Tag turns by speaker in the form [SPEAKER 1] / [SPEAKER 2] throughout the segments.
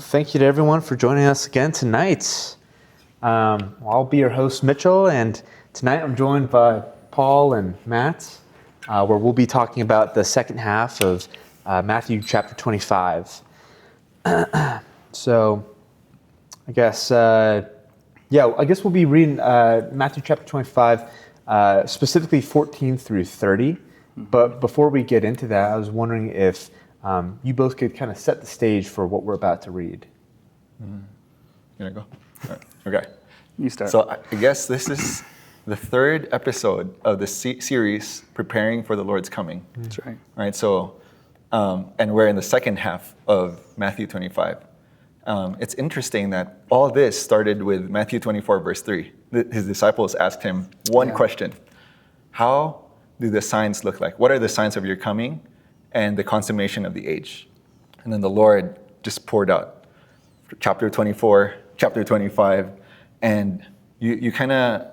[SPEAKER 1] Thank you to everyone for joining us again tonight. I'll be your host, Mitchell, and tonight I'm joined by Paul and Matt, where we'll be talking about the second half of Matthew chapter 25. So, I guess we'll be reading Matthew chapter 25, specifically 14 through 30. But before we get into that, I was wondering if you both could kind of set the stage for what we're about to read.
[SPEAKER 2] You gonna go? All right. Okay.
[SPEAKER 3] You start.
[SPEAKER 2] So I guess this is the third episode of the series, Preparing for the Lord's Coming.
[SPEAKER 3] That's right.
[SPEAKER 2] All right. So, and we're in the second half of Matthew 25. It's interesting that all this started with Matthew 24, verse 3. His disciples asked him one question: how do the signs look like? What are the signs of your coming and the consummation of the age? And then the Lord just poured out chapter 24, chapter 25, and you kind of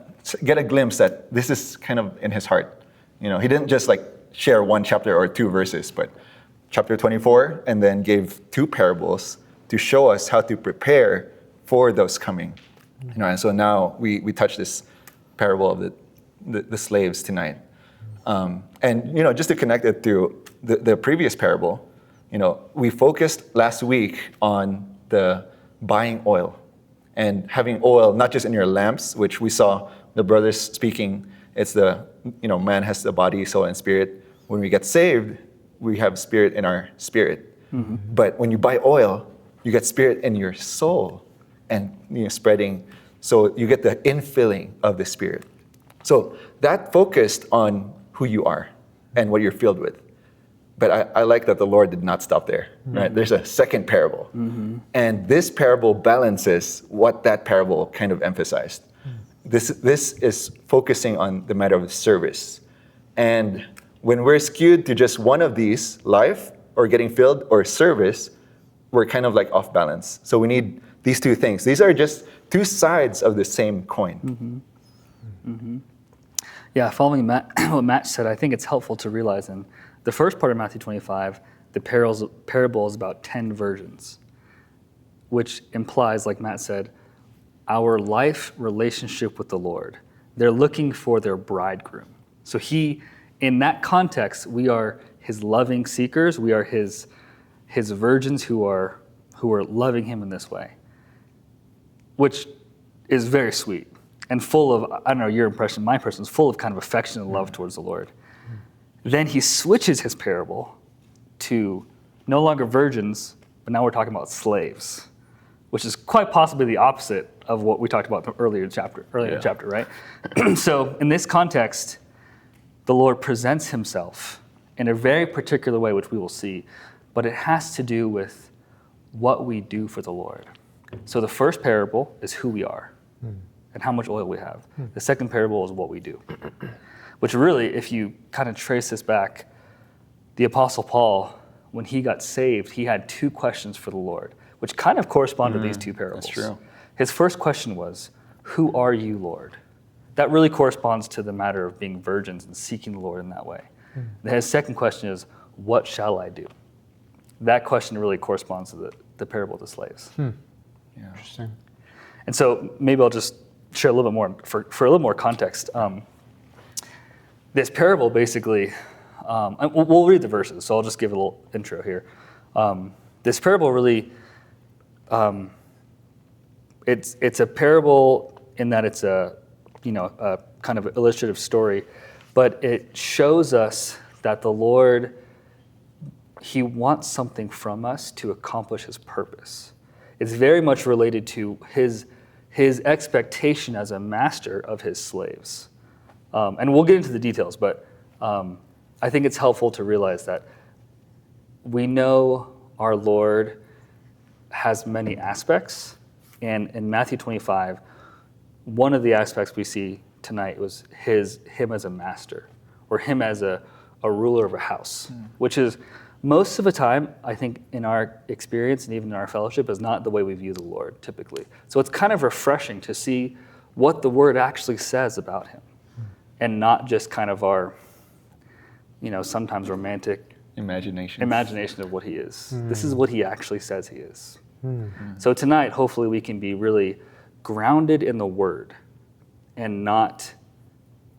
[SPEAKER 2] get a glimpse that this is kind of in his heart. You know, he didn't just like share one chapter or two verses, but chapter 24, and then gave two parables to show us how to prepare for those coming. You know, and so now we touch this parable of the slaves tonight. And, you know, just to connect it to the previous parable, you know, we focused last week on the buying oil and having oil, not just in your lamps, which we saw the brothers speaking. It's man has the body, soul, and spirit. When we get saved, we have spirit in our spirit. Mm-hmm. But when you buy oil, you get spirit in your soul and, spreading. So you get the infilling of the spirit. So that focused on who you are and what you're filled with. But I like that the Lord did not stop there, right? Mm-hmm. There's a second parable. Mm-hmm. And this parable balances what that parable kind of emphasized. Mm-hmm. This is focusing on the matter of service. And when we're skewed to just one of these, life or getting filled or service, we're kind of like off balance. So we need these two things. These are just two sides of the same coin.
[SPEAKER 3] Mm-hmm. Mm-hmm. Yeah, following what Matt said, I think it's helpful to realize in the first part of Matthew 25, the parable is about 10 virgins, which implies, like Matt said, our life relationship with the Lord. They're looking for their bridegroom. So in that context, we are his loving seekers. We are his virgins who are loving him in this way, which is very sweet and full of, I don't know, your impression, my impression is full of kind of affection and love towards the Lord. Then he switches his parable to no longer virgins, but now we're talking about slaves, which is quite possibly the opposite of what we talked about earlier in the chapter, right? So in this context, the Lord presents himself in a very particular way, which we will see, but it has to do with what we do for the Lord. So the first parable is who we are and how much oil we have. The second parable is what we do. Which really, if you kind of trace this back, the Apostle Paul, when he got saved, he had two questions for the Lord, which kind of correspond to these two parables.
[SPEAKER 2] That's true.
[SPEAKER 3] His first question was, who are you, Lord? That really corresponds to the matter of being virgins and seeking the Lord in that way. His second question is, what shall I do? That question really corresponds to the parable of the slaves.
[SPEAKER 1] Yeah. Interesting.
[SPEAKER 3] And so maybe I'll just share a little bit more for a little more context. This parable basically, we'll read the verses, so I'll just give a little intro here. This parable really, it's a parable in that it's a kind of illustrative story, but it shows us that the Lord, he wants something from us to accomplish his purpose. It's very much related to his expectation as a master of his slaves. And we'll get into the details, but I think it's helpful to realize that we know our Lord has many aspects, and in Matthew 25, one of the aspects we see tonight was him as a master, or him as a ruler of a house, which is most of the time, I think in our experience and even in our fellowship, is not the way we view the Lord typically. So it's kind of refreshing to see what the Word actually says about him, and not just kind of our, sometimes romantic
[SPEAKER 2] imagination
[SPEAKER 3] of what he is. This is what he actually says he is. So tonight, hopefully we can be really grounded in the Word and not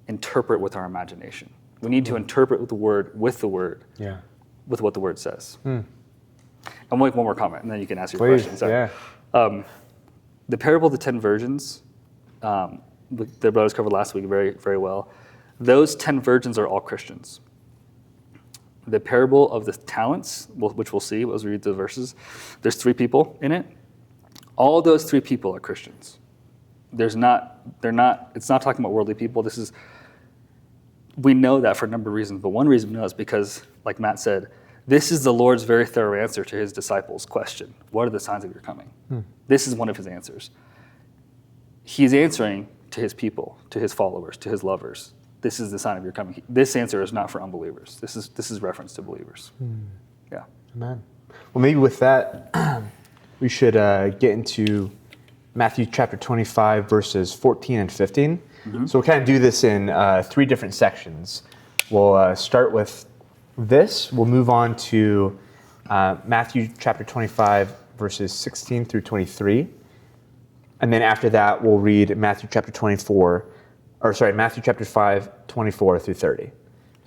[SPEAKER 3] interpret with our imagination. We need to interpret with the Word, with what the Word says. I'll make one more comment, and then you can ask your question. Sorry. The parable of the 10 virgins, the brothers covered last week very, very well. Those 10 virgins are all Christians. The parable of the talents, which we'll see as we read the verses, there's 3 people in it. All those 3 people are Christians. It's not talking about worldly people. We know that for a number of reasons, but one reason we know is because, like Matt said, this is the Lord's very thorough answer to his disciples' question. What are the signs of your coming? This is one of his answers. He's answering to his people, to his followers, to his lovers. This is the sign of your coming. This answer is not for unbelievers. This is reference to believers. Yeah.
[SPEAKER 1] Amen. Well, maybe with that, we should get into Matthew chapter 25, verses 14 and 15. So we'll kind of do this in 3 different sections. We'll start with this. We'll move on to Matthew chapter 25, verses 16 through 23. And then after that, we'll read Matthew chapter 5, 24 through 30.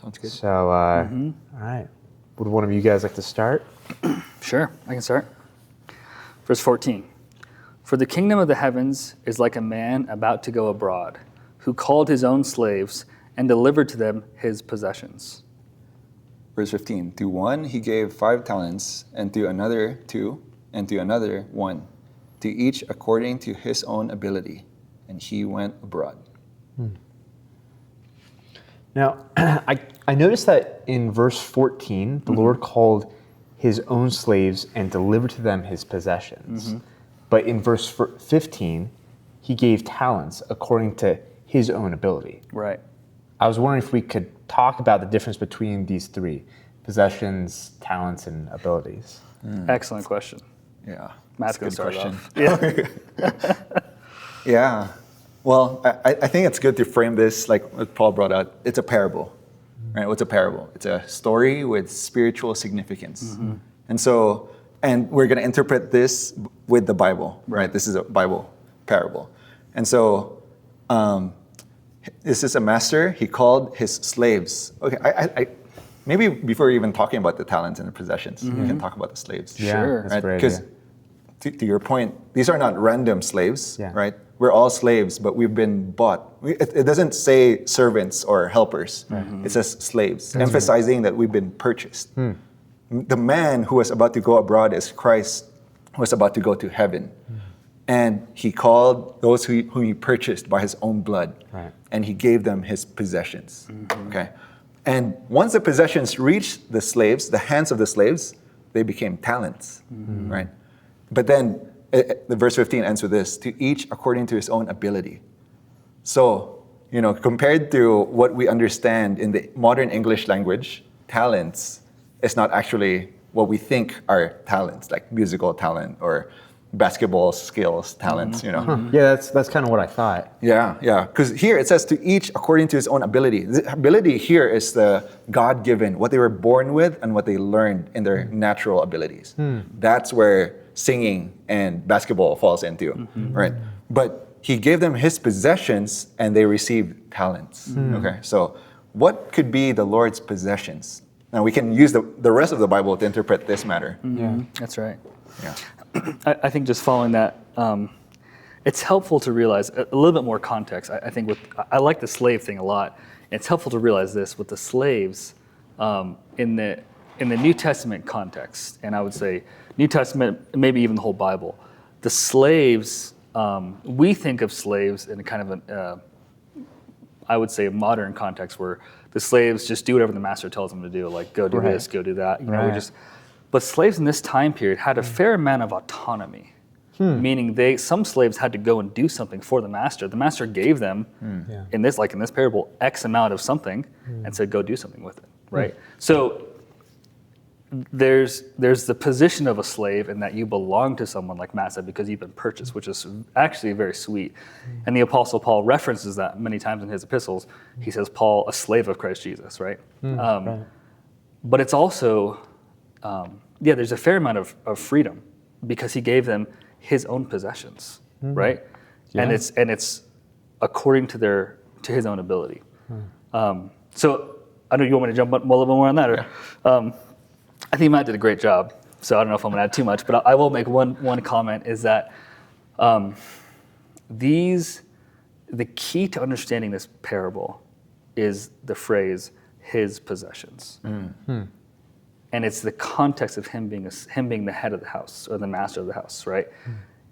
[SPEAKER 2] Sounds good.
[SPEAKER 1] So, all right. Would one of you guys like to start?
[SPEAKER 3] Sure, I can start. Verse 14. For the kingdom of the heavens is like a man about to go abroad, who called his own slaves and delivered to them his possessions.
[SPEAKER 2] Verse 15, to one he gave 5 talents, and to another 2, and to another 1, to each according to his own ability, and he went abroad.
[SPEAKER 1] Now, I noticed that in verse 14, the Lord called his own slaves and delivered to them his possessions. But in verse 15, he gave talents according to his own ability.
[SPEAKER 3] Right.
[SPEAKER 1] I was wondering if we could talk about the difference between these 3, possessions, talents, and abilities.
[SPEAKER 3] Excellent question.
[SPEAKER 2] Yeah.
[SPEAKER 3] Matt's
[SPEAKER 2] that's
[SPEAKER 3] going
[SPEAKER 2] a
[SPEAKER 3] to
[SPEAKER 2] good
[SPEAKER 3] start
[SPEAKER 2] question.
[SPEAKER 3] off.
[SPEAKER 2] Yeah. Well, I think it's good to frame this like what Paul brought out. It's a parable, right? What's a parable? It's a story with spiritual significance. And we're going to interpret this with the Bible, right? This is a Bible parable. And so this is a master. He called his slaves. Okay, I maybe before even talking about the talents and the possessions, we can talk about the slaves.
[SPEAKER 3] Sure.
[SPEAKER 1] That's great.
[SPEAKER 2] Because to your point, these are not random slaves, right? We're all slaves, but we've been bought. It doesn't say servants or helpers. It says slaves, emphasizing that we've been purchased. The man who was about to go abroad as Christ was about to go to heaven. And he called those whom he purchased by his own blood. And he gave them his possessions. Okay. And once the possessions reached the slaves, the hands of the slaves, they became talents, right? But then the verse 15 ends with this, to each according to his own ability. So, compared to what we understand in the modern English language, talents is not actually what we think are talents, like musical talent or basketball skills, talents,
[SPEAKER 1] Yeah, that's kind of what I thought.
[SPEAKER 2] Yeah. Because here it says to each according to his own ability. The ability here is the God-given, what they were born with and what they learned in their natural abilities. That's where singing and basketball falls into, right? But he gave them his possessions and they received talents. Okay, so what could be the Lord's possessions? Now we can use the rest of the Bible to interpret this matter.
[SPEAKER 3] That's right.
[SPEAKER 2] Yeah.
[SPEAKER 3] I think just following that, it's helpful to realize a little bit more context. I think I like the slave thing a lot. It's helpful to realize this with the slaves in the New Testament context, and I would say New Testament, maybe even the whole Bible. The slaves, we think of slaves in a kind of I would say a modern context where the slaves just do whatever the master tells them to do, like go do this, go do that. But slaves in this time period had a fair amount of autonomy, meaning some slaves had to go and do something for the master. The master gave them, in this parable, X amount of something, and said, go do something with it, right? So there's the position of a slave in that you belong to someone, like Matt said, because you've been purchased, which is actually very sweet. And the Apostle Paul references that many times in his epistles. He says, Paul, a slave of Christ Jesus, right? But it's also, there's a fair amount of freedom because he gave them his own possessions, right?
[SPEAKER 1] Yeah.
[SPEAKER 3] And it's according to his own ability. So I know you want me to jump a little bit more on that, or I think Matt did a great job. So I don't know if I'm going to add too much, but I will make one comment is that the key to understanding this parable is the phrase "his possessions," and it's the context of him being the head of the house or the master of the house, right?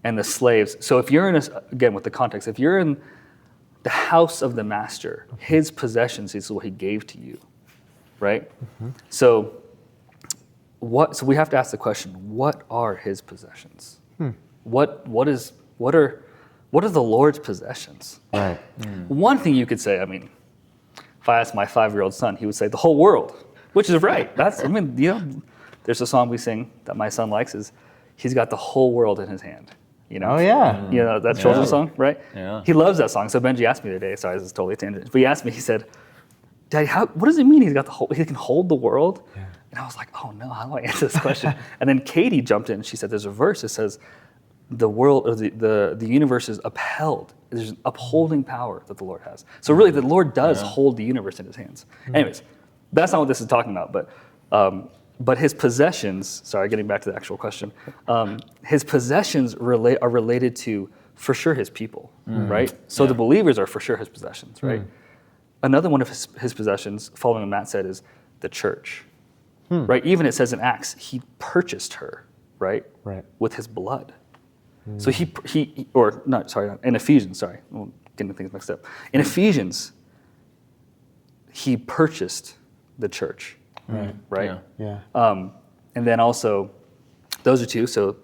[SPEAKER 3] And the slaves. So if you're again with the context, if you're in the house of the master, his possessions is what he gave to you, right? So we have to ask the question: what are his possessions? What are the Lord's possessions?
[SPEAKER 1] Right.
[SPEAKER 3] One thing you could say, I mean, if I asked my 5-year-old son, he would say the whole world, which is right. There's a song we sing that my son likes is, he's got the whole world in his hand.
[SPEAKER 1] Oh yeah.
[SPEAKER 3] That children's song, right?
[SPEAKER 2] Yeah.
[SPEAKER 3] He loves that song. So Benji asked me today, sorry, this is totally a tangent, but he asked me, he said, Daddy, what does it mean he can hold the world? Yeah. And I was like, oh no, how do I answer this question? And then Katie jumped in and she said, there's a verse that says, the world or the universe is upheld. There's an upholding power that the Lord has. So really, the Lord does hold the universe in his hands. Anyways, that's not what this is talking about, but his possessions, sorry, getting back to the actual question, his possessions are related to, for sure, his people, right? So the believers are for sure his possessions, right? Another one of his possessions, following what Matt said, is the church, right? Even it says in Acts, he purchased her, right? With his blood. So in Ephesians, sorry, I'm getting things mixed up. In Ephesians, he purchased the church, right?
[SPEAKER 1] Yeah.
[SPEAKER 3] And then also, those are two. So,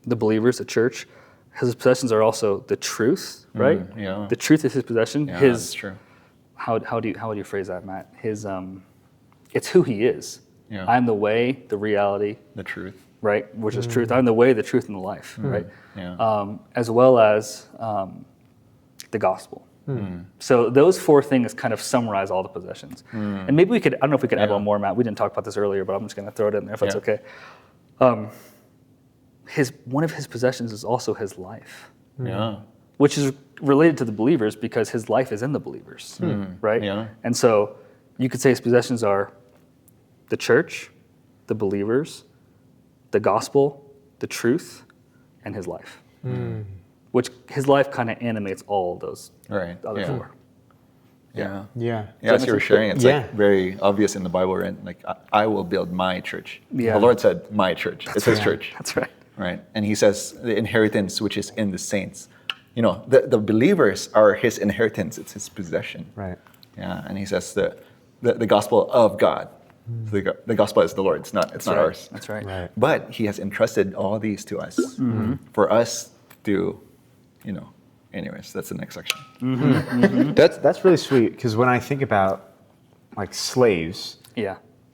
[SPEAKER 3] the believers, the church, his possessions are also the truth, right?
[SPEAKER 2] Yeah.
[SPEAKER 3] The truth is his possession.
[SPEAKER 2] Yeah, that's true.
[SPEAKER 3] How would you phrase that, Matt? It's who he is.
[SPEAKER 2] Yeah.
[SPEAKER 3] I'm the way, the reality,
[SPEAKER 2] The truth.
[SPEAKER 3] right? Which is truth. I'm the way, the truth, and the life, right?
[SPEAKER 2] Yeah.
[SPEAKER 3] As well as the gospel. So those 4 things kind of summarize all the possessions. And maybe I don't know if we could add one more, Matt. We didn't talk about this earlier, but I'm just going to throw it in there if that's okay. One of his possessions is also his life.
[SPEAKER 2] Yeah.
[SPEAKER 3] Which is related to the believers because his life is in the believers, right?
[SPEAKER 2] Yeah.
[SPEAKER 3] And so you could say his possessions are the church, the believers, the gospel, the truth, and his life. Which his life kind of animates all of those other 4.
[SPEAKER 2] Yeah.
[SPEAKER 1] Yeah.
[SPEAKER 2] Yeah, as you were sharing, it's like very obvious in the Bible, right? Like, I will build my church.
[SPEAKER 3] Yeah.
[SPEAKER 2] The Lord said, my church. It's his church.
[SPEAKER 3] That's right.
[SPEAKER 2] Right? And he says, the inheritance which is in the saints. The believers are his inheritance. It's his possession.
[SPEAKER 1] Right.
[SPEAKER 2] Yeah. And he says the gospel of God. The gospel is the Lord's, not ours.
[SPEAKER 3] That's right.
[SPEAKER 1] Right.
[SPEAKER 2] But he has entrusted all these to us for us to, anyways, that's the next section.
[SPEAKER 1] That's really sweet because when I think about like slaves,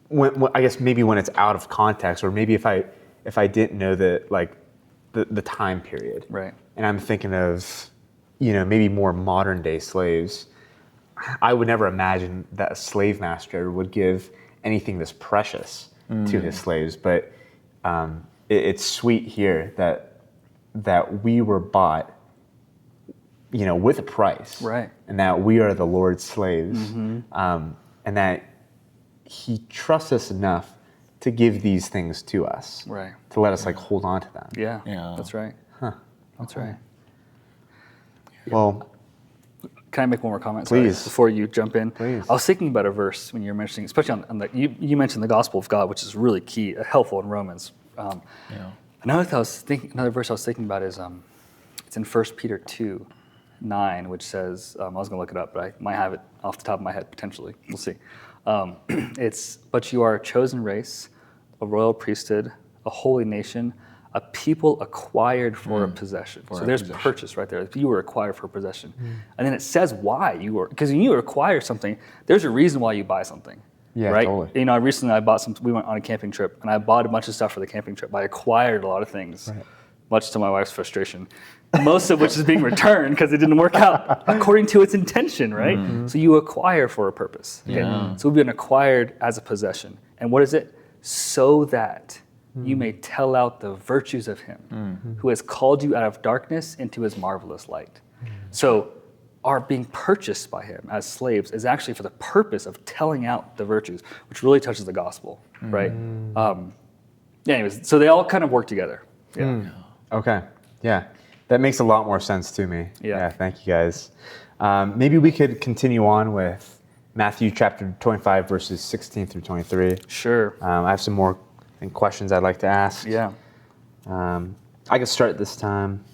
[SPEAKER 1] when I guess maybe when it's out of context, or maybe if I didn't know the time period,
[SPEAKER 3] Right.
[SPEAKER 1] and I'm thinking of maybe more modern day slaves, I would never imagine that a slave master would give anything this precious to his slaves. But it's sweet here that we were bought, with a price,
[SPEAKER 3] Right.
[SPEAKER 1] and that we are the Lord's slaves, and that He trusts us enough to give these things to us,
[SPEAKER 3] Right.
[SPEAKER 1] to let us hold on to them.
[SPEAKER 3] Yeah.
[SPEAKER 2] Yeah.
[SPEAKER 3] That's right. That's right.
[SPEAKER 1] Well,
[SPEAKER 3] Can I make one more comment?
[SPEAKER 1] Please.
[SPEAKER 3] Sorry, before you jump in?
[SPEAKER 1] Please.
[SPEAKER 3] I was thinking about a verse when you were mentioning, especially on you mentioned the gospel of God, which is really key, helpful in Romans. Another verse I was thinking about is it's in 1 Peter 2:9, which says, I was going to look it up, but I might have it off the top of my head potentially. We'll see. But you are a chosen race, a royal priesthood, a holy nation, a people acquired for a possession. So there's purchase right there. You were acquired for a possession. And then it says why you were, because when you acquire something, there's a reason why you buy something.
[SPEAKER 1] Yeah,
[SPEAKER 3] right?
[SPEAKER 1] totally.
[SPEAKER 3] Recently we went on a camping trip, and I bought a bunch of stuff for the camping trip. I acquired a lot of things, much to my wife's frustration. Most of which is being returned because it didn't work out according to its intention, right? So you acquire for a purpose. Okay?
[SPEAKER 2] Yeah.
[SPEAKER 3] So we've been acquired as a possession. And what is it? So that you may tell out the virtues of him who has called you out of darkness into his marvelous light. So our being purchased by him as slaves is actually for the purpose of telling out the virtues, which really touches the gospel, right? Anyways, so they all kind of work together. Yeah.
[SPEAKER 1] Okay. Yeah. That makes a lot more sense to me.
[SPEAKER 3] Yeah.
[SPEAKER 1] Thank you guys. Maybe we could continue on with Matthew chapter 25, verses 16 through 23.
[SPEAKER 3] Sure.
[SPEAKER 1] I have some more questions I'd like to ask.
[SPEAKER 3] Yeah.
[SPEAKER 1] I can start this time.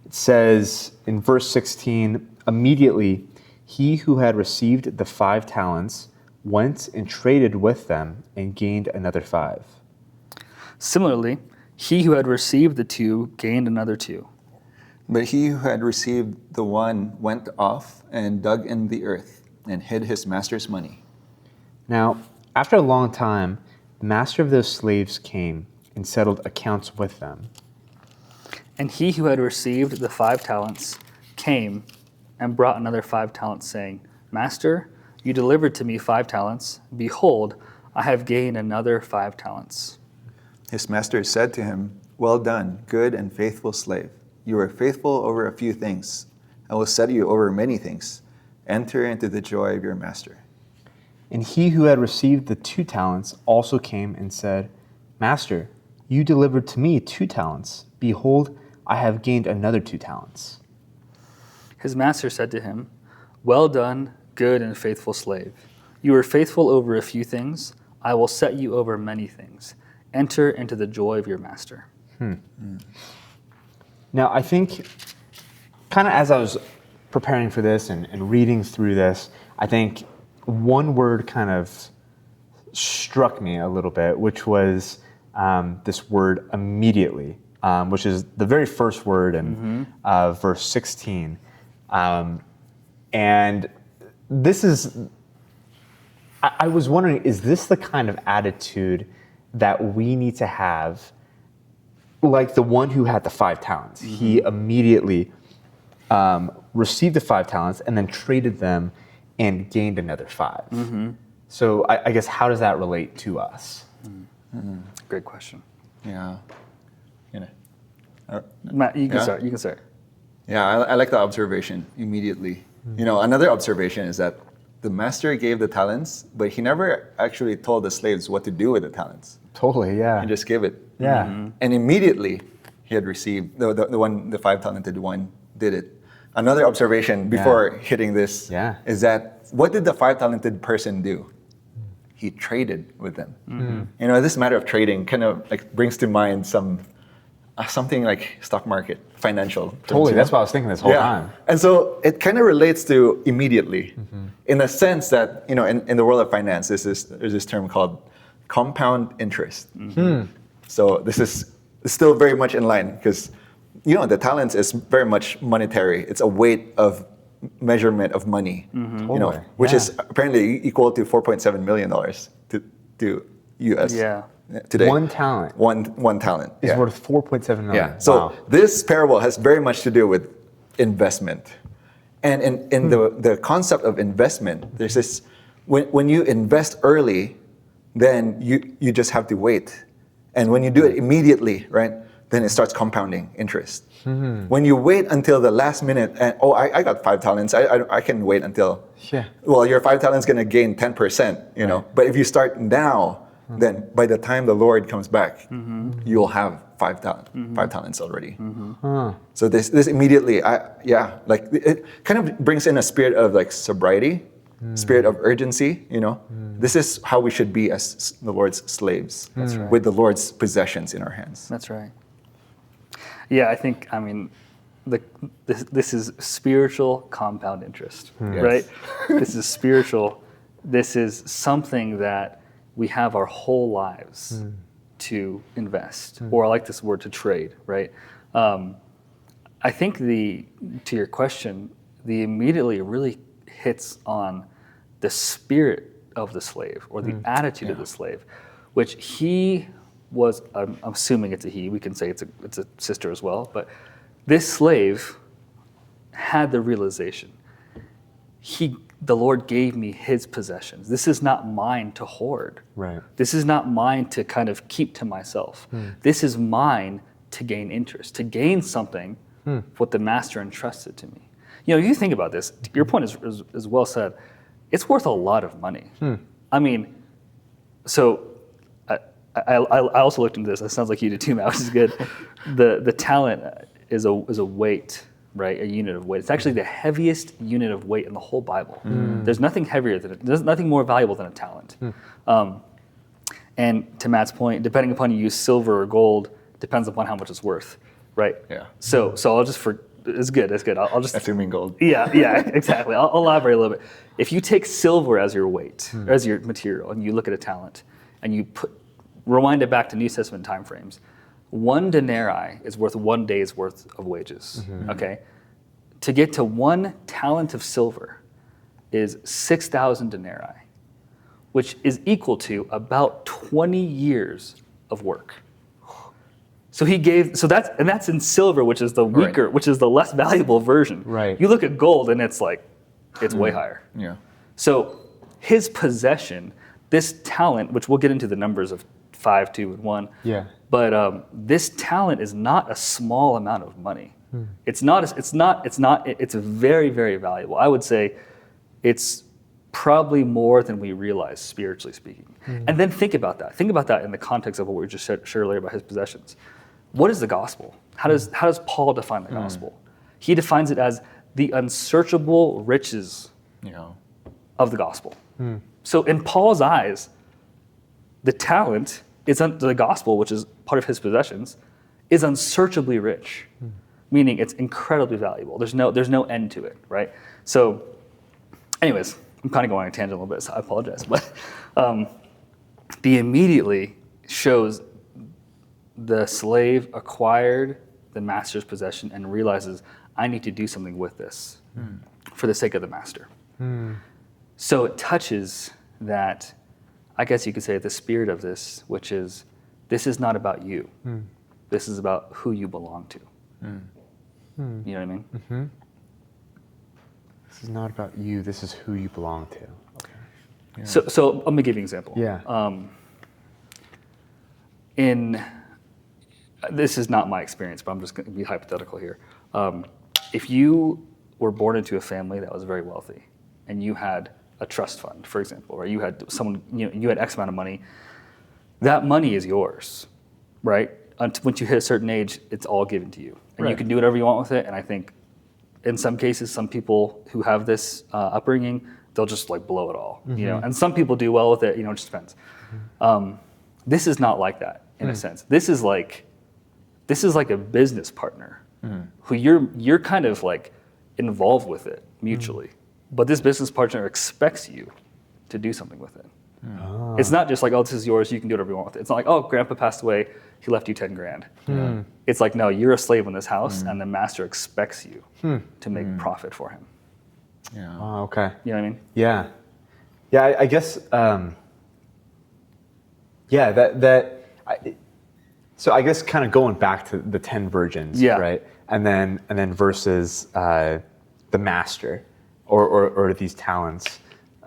[SPEAKER 1] It says in verse 16, immediately he who had received the 5 talents went and traded with them and gained another 5.
[SPEAKER 3] Similarly, he who had received the 2 gained another 2.
[SPEAKER 2] But he who had received the 1 went off and dug in the earth and hid his master's money.
[SPEAKER 1] Now, after a long time, the master of those slaves came and settled accounts with them.
[SPEAKER 3] And he who had received the 5 talents came and brought another 5 talents, saying, Master, you delivered to me 5 talents. Behold, I have gained another 5 talents.
[SPEAKER 2] His master said to him, Well done, good and faithful slave. You are faithful over a few things. I will set you over many things. Enter into the joy of your master.
[SPEAKER 1] And he who had received the 2 talents also came and said, Master, you delivered to me 2 talents. Behold, I have gained another 2 talents.
[SPEAKER 3] His master said to him, Well done, good and faithful slave. You are faithful over a few things. I will set you over many things. Enter into the joy of your master.
[SPEAKER 1] Now, I think, kind of as I was preparing for this and reading through this, I think one word kind of struck me a little bit, which was this word immediately, which is the very first word in verse 16. And this is, I was wondering, is this the kind of attitude that we need to have, like the one who had the 5 talents? He immediately received the 5 talents and then traded them and gained another 5. So I guess, how does that relate to us?
[SPEAKER 3] Great question.
[SPEAKER 2] Yeah.
[SPEAKER 3] Matt, you can
[SPEAKER 2] Yeah?
[SPEAKER 3] start. You can start.
[SPEAKER 2] Yeah, I like the observation immediately. Another observation is that the master gave the talents, but he never actually told the slaves what to do with the talents.
[SPEAKER 1] Totally, yeah.
[SPEAKER 2] He just gave it.
[SPEAKER 1] Yeah.
[SPEAKER 2] And immediately he had received, the 5 talented one did it. Another observation before hitting this is that what did the 5 talented person do? He traded with them. This matter of trading kind of like brings to mind something like stock market, financial.
[SPEAKER 1] Totally, that's what I was thinking this whole time.
[SPEAKER 2] And so it kind of relates to immediately, in the sense that, in the world of finance, there's this term called compound interest. So this is still very much in line because, the talents is very much monetary. It's a weight of measurement of money, which is apparently equal to $4.7 million to US. Today.
[SPEAKER 1] One talent.
[SPEAKER 2] One talent
[SPEAKER 1] is worth $4.7 million.
[SPEAKER 2] Yeah. So this parable has very much to do with investment. And in the concept of investment, there's this, when you invest early, then you just have to wait. And when you do it immediately, right, then it starts compounding interest. When you wait until the last minute, and I got 5 talents, I can wait until, well, your 5 talents going to gain 10%, But if you start now, then by the time the Lord comes back, you'll have 5 talents already. So this immediately, it kind of brings in a spirit of like sobriety, spirit of urgency. This is how we should be as the Lord's slaves, with the Lord's possessions in our hands.
[SPEAKER 3] That's right. Yeah, this is spiritual compound interest, right? This is spiritual. This is something that we have our whole lives to invest, or I like this word, to trade, right? I think to your question, the immediately really hits on the spirit of the slave, or the attitude of the slave, which he was, I'm assuming it's a he, we can say it's a sister as well, but this slave had the realization, the Lord gave me his possessions. This is not mine to hoard.
[SPEAKER 1] Right.
[SPEAKER 3] This is not mine to kind of keep to myself. This is mine to gain interest, to gain something what the master entrusted to me. You think about this, your point is well said. It's worth a lot of money. I mean, so I also looked into this. That sounds like you did too, Matt, which is good. The talent is a weight, right? A unit of weight. It's actually the heaviest unit of weight in the whole Bible. There's nothing heavier than it. There's nothing more valuable than a talent. And to Matt's point, depending upon you use silver or gold, depends upon how much it's worth, right?
[SPEAKER 2] Yeah.
[SPEAKER 3] So I'll just it's good. I'll just
[SPEAKER 2] Assuming gold.
[SPEAKER 3] Yeah, exactly. I'll elaborate a little bit. If you take silver as your weight, as your material, and you look at a talent, and you rewind it back to New Testament time frames, 1 denarii is worth 1 day's worth of wages. Okay, to get to 1 talent of silver is 6,000 denarii, which is equal to about 20 years of work. So that's in silver, which is the weaker, which is the less valuable version.
[SPEAKER 1] Right.
[SPEAKER 3] You look at gold, and it's way higher.
[SPEAKER 2] Yeah.
[SPEAKER 3] So his possession, this talent, which we'll get into the numbers of 5, 2, and 1.
[SPEAKER 1] Yeah.
[SPEAKER 3] But this talent is not a small amount of money. It's very, very valuable. I would say it's probably more than we realize, spiritually speaking. And then think about that. Think about that in the context of what we just shared earlier about his possessions. What is the gospel? How does Paul define the gospel? He defines it as the unsearchable riches of the gospel. So in Paul's eyes, the talent is the gospel, which is part of his possessions, is unsearchably rich, meaning it's incredibly valuable. There's no end to it, right? So, anyways, I'm kind of going on a tangent a little bit, so I apologize. But the immediately shows the slave acquired the master's possession and realizes, I need to do something with this for the sake of the master. So it touches that, I guess you could say, the spirit of this, which is, this is not about you. This is about who you belong to. You know what I mean?
[SPEAKER 1] This is not about you. This is who you belong to. Okay.
[SPEAKER 3] Yeah. So let me give you an example.
[SPEAKER 1] Yeah.
[SPEAKER 3] This is not my experience, but I'm just going to be hypothetical here. If you were born into a family that was very wealthy, and you had a trust fund, for example, or you had someone, you had X amount of money, that money is yours, right? Once you hit a certain age, it's all given to you, and you can do whatever you want with it. And I think, in some cases, some people who have this upbringing, they'll just blow it all, And some people do well with it, it just depends. This is not like that in a sense. This is like a business partner who you're kind of involved with it mutually, but this business partner expects you to do something with it. It's not just this is yours, you can do whatever you want with it. It's not grandpa passed away, he left you 10 grand. It's no, you're a slave in this house, and the master expects you to make profit for him.
[SPEAKER 2] Yeah.
[SPEAKER 1] Oh, okay.
[SPEAKER 3] You know what I mean?
[SPEAKER 1] Yeah. Yeah, I guess, so I guess kind of going back to the 10 virgins, right? And then versus the master or these talents.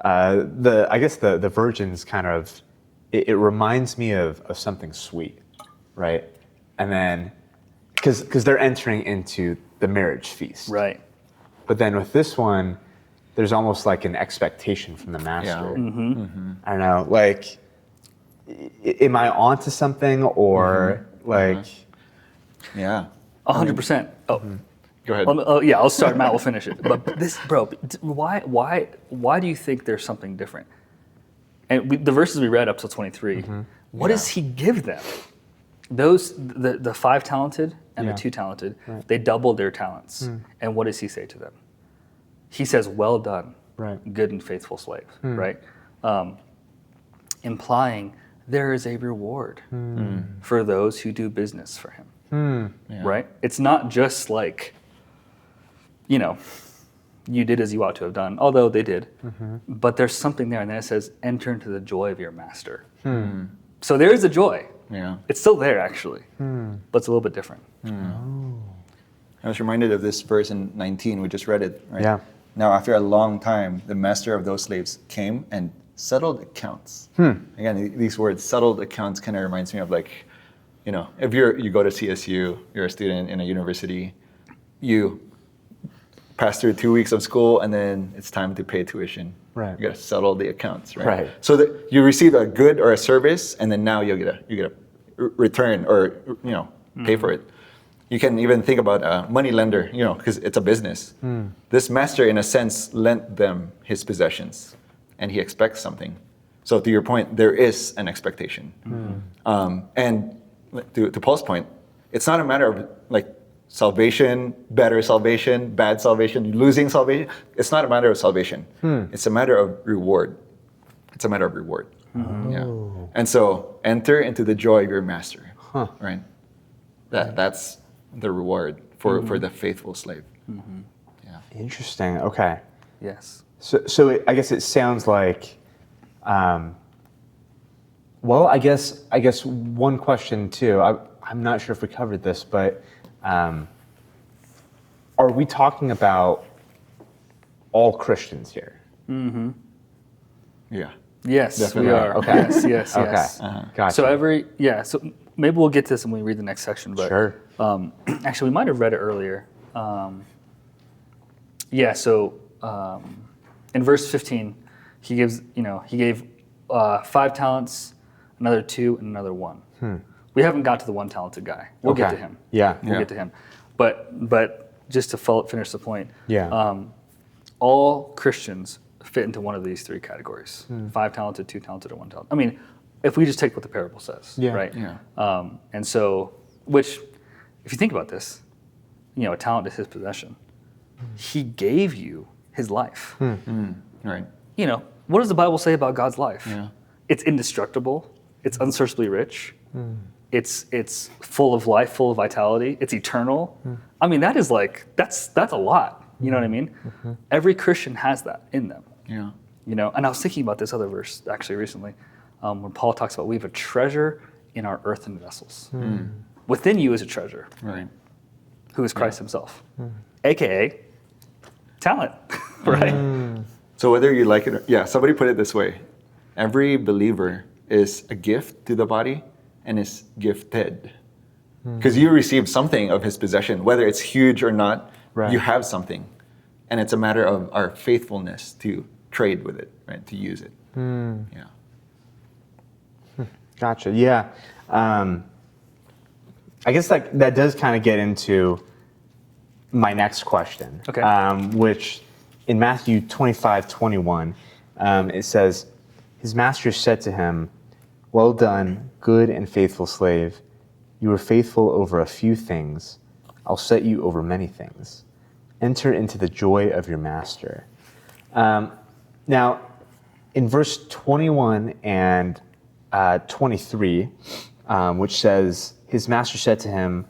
[SPEAKER 1] I guess the virgins kind of, it reminds me of something sweet, right? And then, because they're entering into the marriage feast.
[SPEAKER 3] Right.
[SPEAKER 1] But then with this one, there's almost an expectation from the master.
[SPEAKER 3] Yeah.
[SPEAKER 1] I don't know, am I onto something or
[SPEAKER 2] Yeah.
[SPEAKER 3] 100%. Oh.
[SPEAKER 2] Go ahead.
[SPEAKER 3] I'll start. Matt will finish it. But this, bro, why do you think there's something different? And the verses we read up till 23, what does he give them? The 5 talented and the 2 talented, they doubled their talents. And what does he say to them? He says, "Well done, good and faithful slave," right? Implying there is a reward for those who do business for him, right? It's not just you did as you ought to have done, although they did, but there's something there, and then it says, enter into the joy of your master. So there is a joy.
[SPEAKER 2] Yeah.
[SPEAKER 3] It's still there, actually, but it's a little bit different.
[SPEAKER 2] I was reminded of this verse in 19, we just read it, right?
[SPEAKER 1] Yeah.
[SPEAKER 2] Now, after a long time, the master of those slaves came and settled accounts. Again, these words, settled accounts, kind of reminds me of like, if you go to CSU, you're a student in a university, you pass through 2 weeks of school, and then it's time to pay tuition.
[SPEAKER 1] Right.
[SPEAKER 2] You got to settle the accounts, right?
[SPEAKER 1] Right.
[SPEAKER 2] So that you receive a good or a service, and then now you get a return or pay for it. You can even think about a money lender, because it's a business. This master, in a sense, lent them his possessions, and he expects something. So to your point, there is an expectation. And to Paul's point, it's not a matter of like salvation, better salvation, bad salvation, losing salvation. It's not a matter of salvation. It's a matter of reward. It's a matter of reward. Yeah. And so enter into the joy of your master. Right. That's the reward for the faithful slave. Yeah.
[SPEAKER 1] Interesting. Okay.
[SPEAKER 3] Yes.
[SPEAKER 1] So I guess it sounds like, well, I guess one question too. I'm not sure if we covered this, but are we talking about all Christians here?
[SPEAKER 2] Yeah.
[SPEAKER 3] Yes,
[SPEAKER 2] Definitely.
[SPEAKER 3] we are.
[SPEAKER 1] Okay.
[SPEAKER 3] Yes.
[SPEAKER 1] Okay. Gotcha.
[SPEAKER 3] So so maybe we'll get to this when we read the next section. But
[SPEAKER 1] Sure.
[SPEAKER 3] Actually, we might have read it earlier. So in verse 15, he gave 5 talents, another 2, and another 1. We haven't got to the 1 talented guy. We'll get to him.
[SPEAKER 1] Yeah.
[SPEAKER 3] We'll get to him. But just to finish the point, all Christians fit into one of these 3 categories: 5 talented, 2 talented, or 1 talented. I mean, if we just take what the parable says, right?
[SPEAKER 2] Yeah.
[SPEAKER 3] And so, which, if you think about this, a talent is his possession. He gave you his life.
[SPEAKER 2] Right.
[SPEAKER 3] What does the Bible say about God's life?
[SPEAKER 2] Yeah.
[SPEAKER 3] It's indestructible. It's unsearchably rich. It's full of life, full of vitality. It's eternal. I mean, that is that's a lot. You know what I mean? Every Christian has that in them.
[SPEAKER 2] Yeah.
[SPEAKER 3] And I was thinking about this other verse actually recently, when Paul talks about we have a treasure in our earthen vessels. Within you is a treasure,
[SPEAKER 2] Right.
[SPEAKER 3] who is Christ himself, aka talent, right?
[SPEAKER 2] So whether you like it or, somebody put it this way. Every believer is a gift to the body and is gifted. Because you receive something of his possession, whether it's huge or not, you have something. And it's a matter of our faithfulness to trade with it, right? To use it. Yeah.
[SPEAKER 1] Gotcha. Yeah. I guess that does kind of get into my next question.
[SPEAKER 3] Okay.
[SPEAKER 1] Which in Matthew 25:21, it says, his master said to him, "Well done, good and faithful slave. You were faithful over a few things. I'll set you over many things. Enter into the joy of your master." Now, in verse 21 and 23, which says, his master said to him,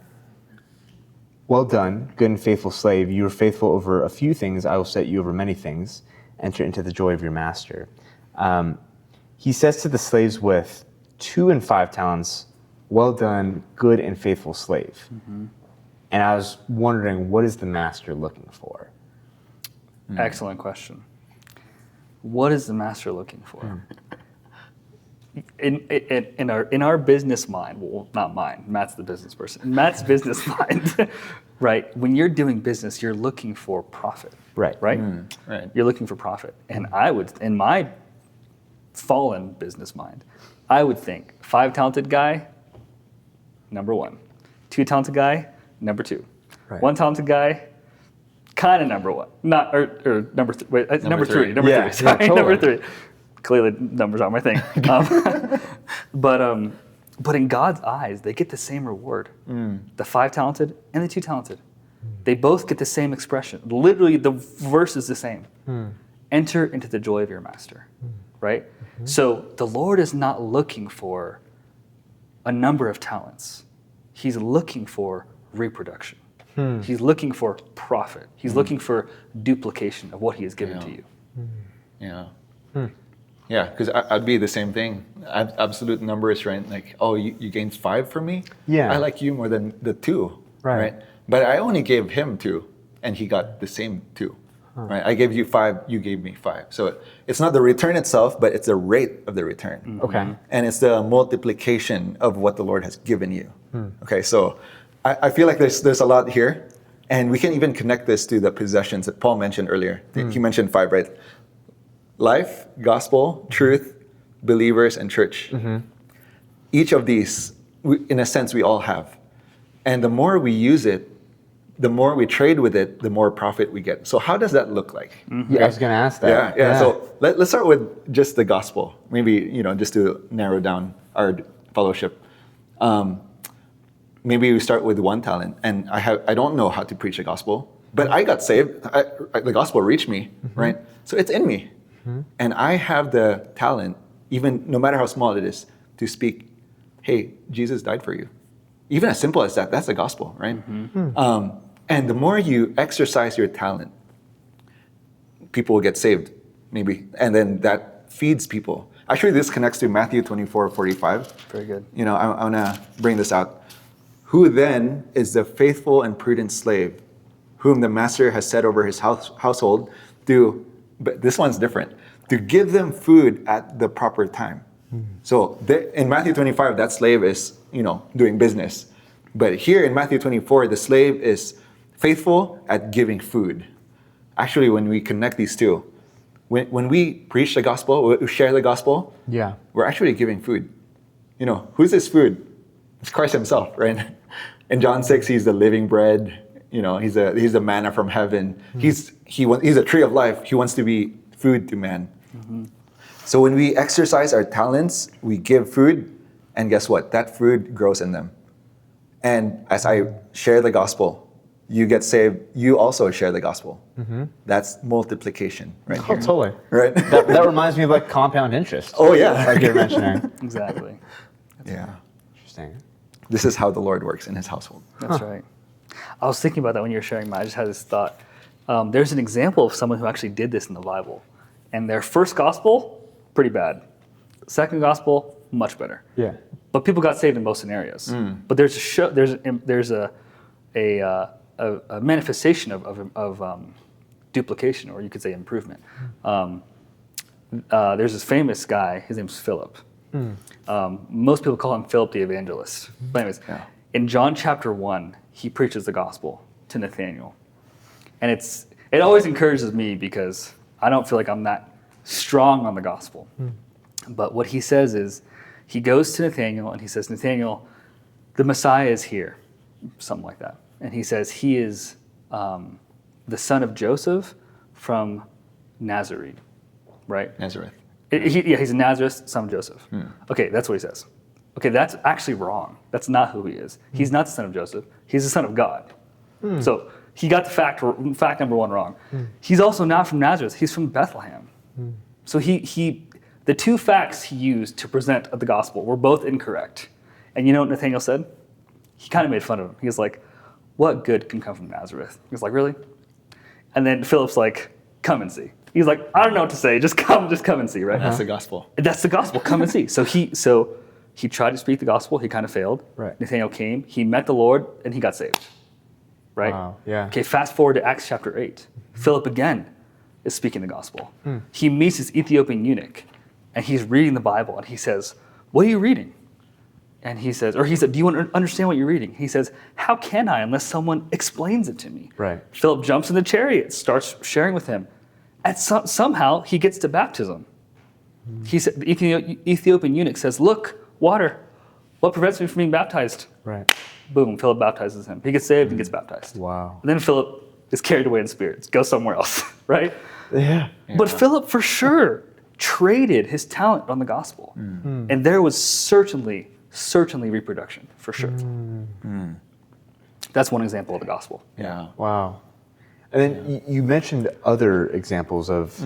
[SPEAKER 1] "Well done, good and faithful slave. You were faithful over a few things. I will set you over many things. Enter into the joy of your master." He says to the slaves with 2 and 5 talents, "Well done, good and faithful slave." And I was wondering, what is the master looking for?
[SPEAKER 3] Excellent question. What is the master looking for? In our business mind, well, not mine, Matt's the business person. In Matt's business mind, right? When you're doing business, you're looking for profit.
[SPEAKER 1] Right.
[SPEAKER 3] Right?
[SPEAKER 2] Right.
[SPEAKER 3] You're looking for profit. And I would, in my fallen business mind, I would think 5 talented guy, number 1. 2 talented guy, number 2.
[SPEAKER 1] Right.
[SPEAKER 3] 1 talented guy, kind of number 1. Not or number 3. Wait, number 3. Number 3.
[SPEAKER 1] Yeah,
[SPEAKER 3] Sorry,
[SPEAKER 1] totally.
[SPEAKER 3] number 3. Clearly, numbers aren't my thing. But in God's eyes, they get the same reward. The 5 talented and the 2 talented. They both get the same expression. Literally, the verse is the same. Enter into the joy of your master, right? So the Lord is not looking for a number of talents. He's looking for reproduction. He's looking for profit. He's looking for duplication of what he has given to you.
[SPEAKER 2] Yeah. Yeah, because I'd be the same thing. Absolute numbers, right? Like, oh, you gained 5 from me?
[SPEAKER 1] Yeah.
[SPEAKER 2] I like you more than the 2,
[SPEAKER 1] Right.
[SPEAKER 2] But I only gave him 2, and he got the same 2. right? I gave you 5, you gave me 5. So it's not the return itself, but it's the rate of the return.
[SPEAKER 1] Okay.
[SPEAKER 2] And it's the multiplication of what the Lord has given you. Okay, so I feel like there's a lot here, and we can even connect this to the possessions that Paul mentioned earlier. He mentioned 5, right? Life, gospel, truth, believers, and church. Each of these, in a sense, we all have. And the more we use it, the more we trade with it, the more profit we get. So how does that look like?
[SPEAKER 1] Yeah, I was going to ask that.
[SPEAKER 2] Yeah. So let's start with just the gospel. Maybe, just to narrow down our fellowship. Maybe we start with 1 talent. And I don't know how to preach the gospel, but I got saved. The gospel reached me, right? So it's in me. And I have the talent, even no matter how small it is, to speak, hey, Jesus died for you. Even as simple as that, that's the gospel, right? And the more you exercise your talent, people will get saved, maybe. And then that feeds people. Actually, this connects to Matthew 24:45.
[SPEAKER 3] Very good.
[SPEAKER 2] I want to bring this out. Who then is the faithful and prudent slave, whom the master has set over his household but this one's different, to give them food at the proper time. So in Matthew 25, that slave is, doing business. But here in Matthew 24, the slave is faithful at giving food. Actually, when we connect these two, when we preach the gospel, we share the gospel, we're actually giving food. Who's this food? It's Christ himself, right? In John 6, he's the living bread. He's the manna from heaven. He's a tree of life. He wants to be food to man. So when we exercise our talents, we give food, and guess what? That food grows in them. And as I share the gospel, you get saved, you also share the gospel. That's multiplication right here.
[SPEAKER 1] Totally.
[SPEAKER 2] Right?
[SPEAKER 1] That reminds me of like compound interest.
[SPEAKER 2] Oh, yeah.
[SPEAKER 1] Like you're mentioning.
[SPEAKER 3] Exactly.
[SPEAKER 2] Yeah.
[SPEAKER 1] Interesting.
[SPEAKER 2] This is how the Lord works in his household.
[SPEAKER 3] That's right. I was thinking about that when you were sharing, Matt. I just had this thought. There's an example of someone who actually did this in the Bible. And their first gospel, pretty bad. Second gospel, much better.
[SPEAKER 1] Yeah.
[SPEAKER 3] But people got saved in both scenarios. But there's a manifestation of duplication, or you could say improvement. There's this famous guy. His name's Philip. Most people call him Philip the Evangelist. But anyways, in John chapter 1, he preaches the gospel to Nathanael, and it always encourages me because I don't feel like I'm that strong on the gospel. But what he says is, he goes to Nathanael and he says, Nathanael, the Messiah is here, something like that. And he says he is the son of Joseph from Nazareth, right?
[SPEAKER 2] Nazareth.
[SPEAKER 3] He's a Nazareth, son of Joseph. Okay, that's what he says. Okay, that's actually wrong. That's not who he is. He's not the son of Joseph. He's the son of God. So he got the fact number 1 wrong. He's also not from Nazareth. He's from Bethlehem. So the 2 facts he used to present the gospel were both incorrect. And you know what Nathanael said? He kind of made fun of him. He was like, what good can come from Nazareth? He was like, really? And then Philip's like, come and see. He's like, I don't know what to say. Just come and see, right?
[SPEAKER 2] That's the gospel.
[SPEAKER 3] That's the gospel. Come and see. So he tried to speak the gospel. He kind of failed.
[SPEAKER 1] Right.
[SPEAKER 3] Nathanael came. He met the Lord, and he got saved. Right?
[SPEAKER 1] Wow. Yeah.
[SPEAKER 3] Okay, fast forward to Acts chapter 8. Philip again is speaking the gospel. He meets this Ethiopian eunuch, and he's reading the Bible, and he says, what are you reading? And he said, do you understand what you're reading? He says, how can I unless someone explains it to me?
[SPEAKER 1] Right.
[SPEAKER 3] Philip jumps in the chariot, starts sharing with him. And somehow he gets to baptism. He said, the Ethiopian eunuch says, look, water. What prevents me from being baptized?
[SPEAKER 1] Right.
[SPEAKER 3] Boom, Philip baptizes him. He gets saved and gets baptized.
[SPEAKER 1] Wow.
[SPEAKER 3] And then Philip is carried away in spirits, goes somewhere else, right?
[SPEAKER 1] Yeah.
[SPEAKER 3] But Philip for sure traded his talent on the gospel. And there was certainly reproduction, for sure. That's one example of the gospel.
[SPEAKER 2] Yeah.
[SPEAKER 1] Wow. And then you mentioned other examples of,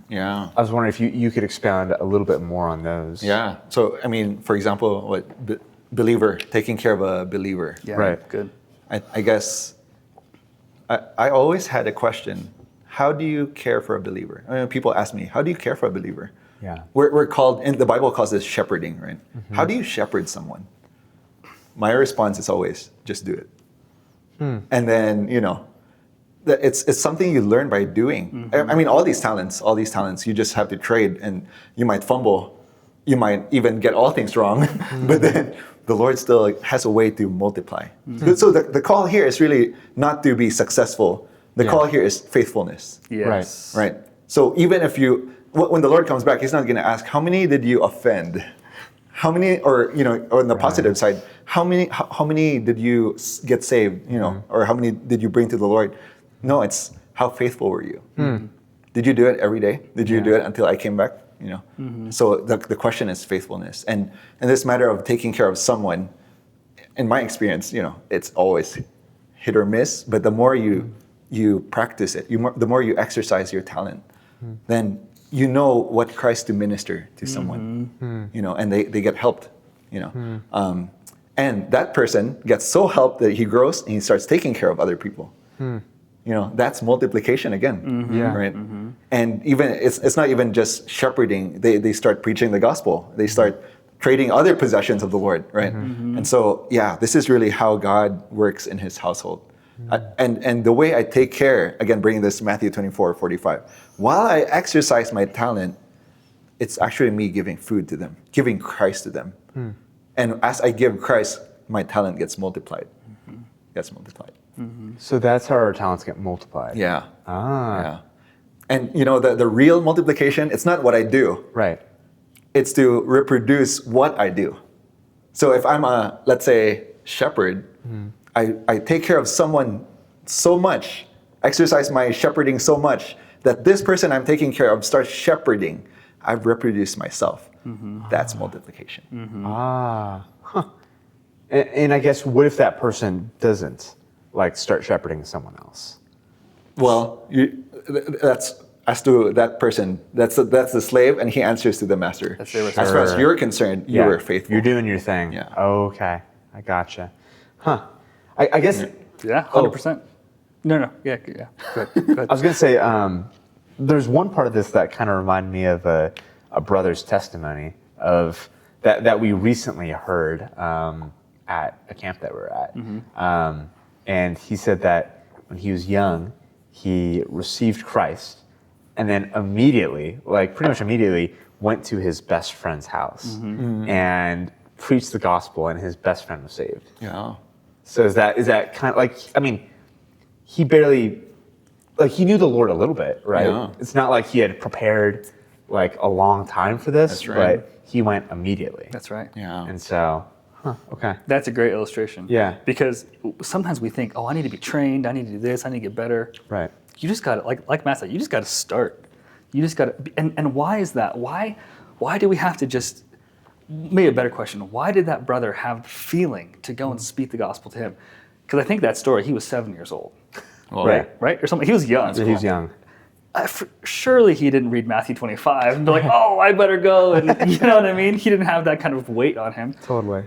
[SPEAKER 2] Yeah.
[SPEAKER 1] I was wondering if you could expound a little bit more on those.
[SPEAKER 2] Yeah. So, for example, believer, taking care of a believer.
[SPEAKER 3] Yeah,
[SPEAKER 1] Right.
[SPEAKER 3] Good.
[SPEAKER 2] I guess I always had a question. How do you care for a believer? People ask me, how do you care for a believer?
[SPEAKER 1] Yeah.
[SPEAKER 2] We're called, and the Bible calls this shepherding, right? How do you shepherd someone? My response is always, just do it. And then, that it's something you learn by doing. I mean, all these talents, you just have to trade, and you might fumble, you might even get all things wrong, but then the Lord still has a way to multiply. So the call here is really not to be successful. The call here is faithfulness.
[SPEAKER 3] Yes.
[SPEAKER 2] Right. So even if when the Lord comes back, He's not going to ask, how many did you offend? How many, or on the positive side, how many did you get saved? Or how many did you bring to the Lord? No, it's how faithful were you? Did you do it every day? Did you do it until I came back? So the question is faithfulness, and this matter of taking care of someone. In my experience, it's always hit or miss. But the more you practice it, the more you exercise your talent, then you know what Christ to minister to someone, and they get helped, and that person gets so helped that he grows and he starts taking care of other people. That's multiplication again, right? And even it's not even just shepherding. They start preaching the gospel. They start trading other possessions of the Lord, right? And so, this is really how God works in His household. And the way I take care, again, bringing this Matthew 24:45, while I exercise my talent, it's actually me giving food to them, giving Christ to them. And as I give Christ, my talent gets multiplied.
[SPEAKER 1] So that's how our talents get multiplied.
[SPEAKER 2] Yeah. And the real multiplication, it's not what I do.
[SPEAKER 1] Right.
[SPEAKER 2] It's to reproduce what I do. So if I'm a, let's say, shepherd, I take care of someone so much, exercise my shepherding so much, that this person I'm taking care of starts shepherding. I've reproduced myself. That's multiplication.
[SPEAKER 1] And I guess, what if that person doesn't start shepherding someone else?
[SPEAKER 2] Well, that's as to that person. That's the slave, and he answers to the master.
[SPEAKER 3] That's their
[SPEAKER 2] as far as you're concerned, you were faithful.
[SPEAKER 1] You're doing your thing.
[SPEAKER 2] Yeah.
[SPEAKER 1] Okay, I gotcha. I guess.
[SPEAKER 3] Yeah, 100%. No. Yeah. Go ahead.
[SPEAKER 1] I was gonna say, there's one part of this that kind of reminded me of a brother's testimony of that we recently heard at a camp that we were at, and he said that when he was young, he received Christ, and then pretty much immediately, went to his best friend's house and preached the gospel, and his best friend was saved.
[SPEAKER 2] Yeah.
[SPEAKER 1] So is that kind of he barely, he knew the Lord a little bit, right?
[SPEAKER 2] Yeah.
[SPEAKER 1] It's not like he had prepared a long time for this,
[SPEAKER 2] That's right.
[SPEAKER 1] but he went immediately.
[SPEAKER 3] That's right.
[SPEAKER 2] Yeah.
[SPEAKER 1] And so, okay.
[SPEAKER 3] That's a great illustration.
[SPEAKER 1] Yeah.
[SPEAKER 3] Because sometimes we think, I need to be trained, I need to do this, I need to get better.
[SPEAKER 1] Right.
[SPEAKER 3] You just got to, like Matt said, you just got to start. You just got to, and why is that? Why do we have to just, maybe a better question, why did that brother have the feeling to go and speak the gospel to him? Because I think that story, he was 7 years old.
[SPEAKER 1] Right.
[SPEAKER 3] Right? Or something. He was young.
[SPEAKER 1] He was young.
[SPEAKER 3] Surely he didn't read Matthew 25 and be like, I better go. And you know what I mean? He didn't have that kind of weight on him.
[SPEAKER 1] Totally.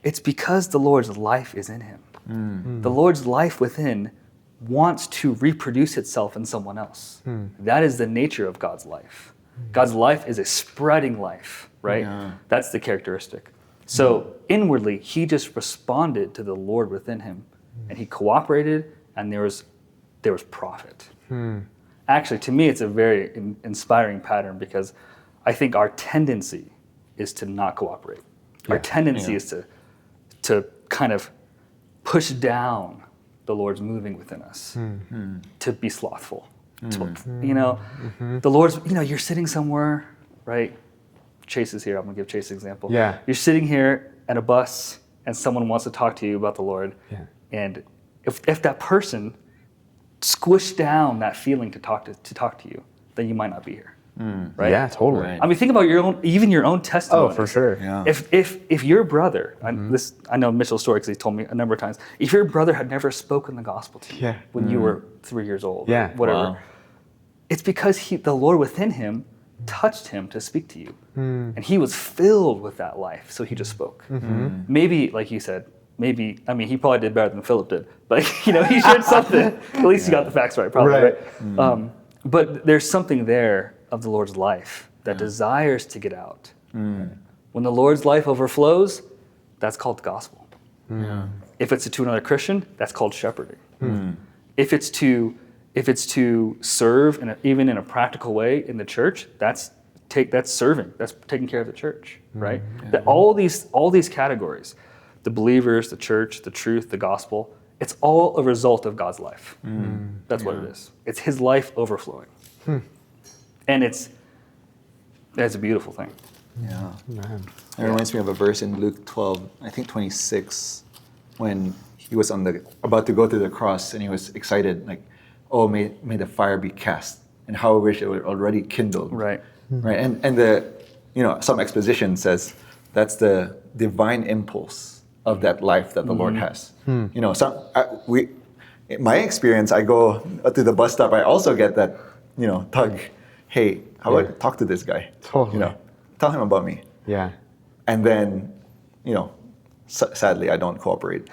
[SPEAKER 3] It's because the Lord's life is in him. The Lord's life within wants to reproduce itself in someone else. That is the nature of God's life. God's life is a spreading life, right?
[SPEAKER 2] Yeah.
[SPEAKER 3] That's the characteristic. So inwardly, he just responded to the Lord within him, and he cooperated, and there was profit. Actually, to me, it's a very inspiring pattern, because I think our tendency is to not cooperate. Our tendency is to kind of push down the Lord's moving within us, to be slothful. The Lord's, you're sitting somewhere, right? Chase is here. I'm going to give Chase an example.
[SPEAKER 1] Yeah.
[SPEAKER 3] You're sitting here at a bus, and someone wants to talk to you about the Lord.
[SPEAKER 1] Yeah.
[SPEAKER 3] And if that person squished down that feeling to talk to you, then you might not be here. Right?
[SPEAKER 1] Yeah, totally.
[SPEAKER 2] Right.
[SPEAKER 3] I mean, think about your own testimony.
[SPEAKER 1] Oh, for sure.
[SPEAKER 2] Yeah.
[SPEAKER 3] If your brother, I know Mitchell's story because he told me a number of times, if your brother had never spoken the gospel to you when you were 3 years old, or whatever,
[SPEAKER 2] Wow.
[SPEAKER 3] it's because the Lord within him touched him to speak to you. And he was filled with that life, so he just spoke. Maybe, like you said, he probably did better than Philip did, but he shared something. At least he got the facts right, probably, right? But there's something there of the Lord's life that desires to get out. When the Lord's life overflows, that's called the gospel. If it's to another Christian, that's called shepherding. If it's to If it's to serve, even in a practical way in the church, that's serving. That's taking care of the church, right? That all these categories, the believers, the church, the truth, the gospel, it's all a result of God's life. That's what it is. It's His life overflowing, and it's a beautiful thing.
[SPEAKER 2] Yeah.
[SPEAKER 1] Man.
[SPEAKER 2] It reminds me of a verse in Luke 12, I think 26, when he was about to go to the cross and he was excited, like, oh, may the fire be cast, and how I wish it were already kindled.
[SPEAKER 3] Right.
[SPEAKER 2] Right. And the, some exposition says that's the divine impulse of that life that the Lord has. In my experience, I go to the bus stop, I also get that, tug. Hey, how about talk to this guy?
[SPEAKER 1] Totally.
[SPEAKER 2] Tell him about me.
[SPEAKER 1] Yeah.
[SPEAKER 2] And then, sadly, I don't cooperate.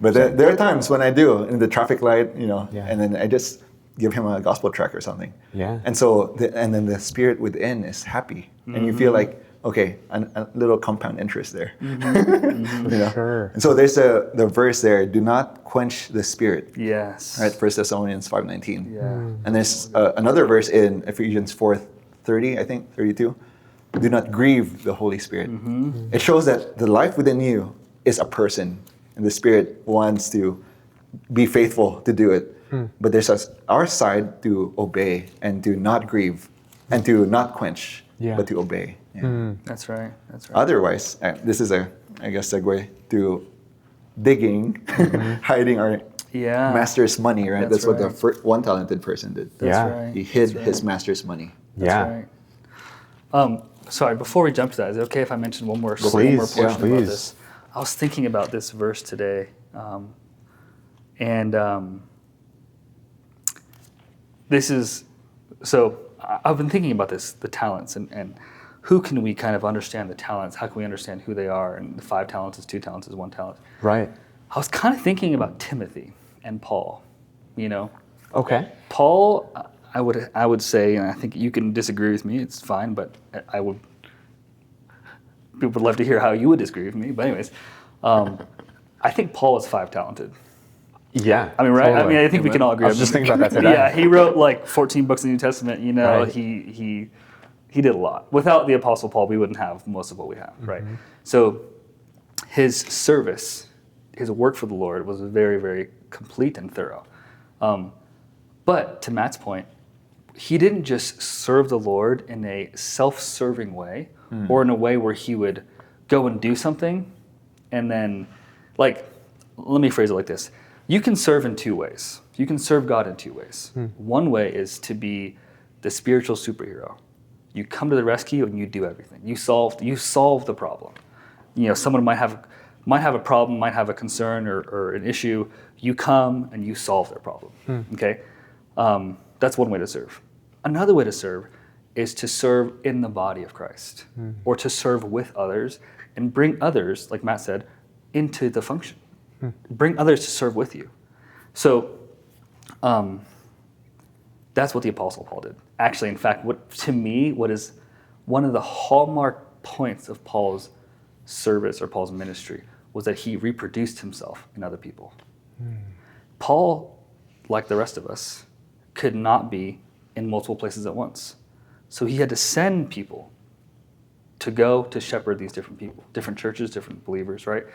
[SPEAKER 2] But there are times when I do in the traffic light, and then I just give him a gospel tract or something.
[SPEAKER 1] Yeah.
[SPEAKER 2] And so, and then the spirit within is happy, and you feel like, okay, a little compound interest there.
[SPEAKER 1] Sure.
[SPEAKER 2] And so there's the verse there: "Do not quench the spirit."
[SPEAKER 3] Yes.
[SPEAKER 2] Right, 1 Thessalonians 5:19.
[SPEAKER 3] Yeah.
[SPEAKER 2] And there's another verse in Ephesians 4:30, I think 32. Do not grieve the Holy Spirit. It shows that the life within you is a person, and the Spirit wants to be faithful to do it. But there's our side to obey and to not grieve and to not quench, but to obey. Yeah.
[SPEAKER 3] That's right. That's right.
[SPEAKER 2] Otherwise, this is a segue to digging, hiding our master's money, right? That's what the one talented person did.
[SPEAKER 3] That's right.
[SPEAKER 2] He hid his master's money.
[SPEAKER 3] That's right. Sorry, before we jump to that, is it okay if I mention one more portion about this? I was thinking about this verse today, and this is, so I've been thinking about this, the talents, and who can we kind of understand the talents? How can we understand who they are? And the 5 talents is 2 talents is 1 talent.
[SPEAKER 1] Right.
[SPEAKER 3] I was kind of thinking about Timothy and Paul,
[SPEAKER 1] Okay.
[SPEAKER 3] Paul, I would say, and I think you can disagree with me, it's fine, but people would love to hear how you would disagree with me. But anyways, I think Paul was 5 talented.
[SPEAKER 1] Yeah.
[SPEAKER 3] I mean, right?
[SPEAKER 1] Totally.
[SPEAKER 3] I mean, I think we can all agree.
[SPEAKER 1] I was just thinking about that today.
[SPEAKER 3] Yeah, he wrote like 14 books in the New Testament.
[SPEAKER 1] Right.
[SPEAKER 3] He did a lot. Without the Apostle Paul, we wouldn't have most of what we have, right? So his service, his work for the Lord was very, very complete and thorough. But to Matt's point, he didn't just serve the Lord in a self-serving way or in a way where he would go and do something and then, let me phrase it like this. You can serve in 2 ways. You can serve God in 2 ways. One way is to be the spiritual superhero. You come to the rescue and you do everything. You solve the problem. Someone might have a problem, might have a concern or an issue. You come and you solve their problem. Okay? That's one way to serve. Another way to serve is to serve in the body of Christ, or to serve with others and bring others, like Matt said, into the function. Bring others to serve with you. So that's what the Apostle Paul did. Actually, in fact, what is one of the hallmark points of Paul's service or Paul's ministry was that he reproduced himself in other people. Paul, like the rest of us, could not be in multiple places at once. So he had to send people to go to shepherd these different people, different churches, different believers, right?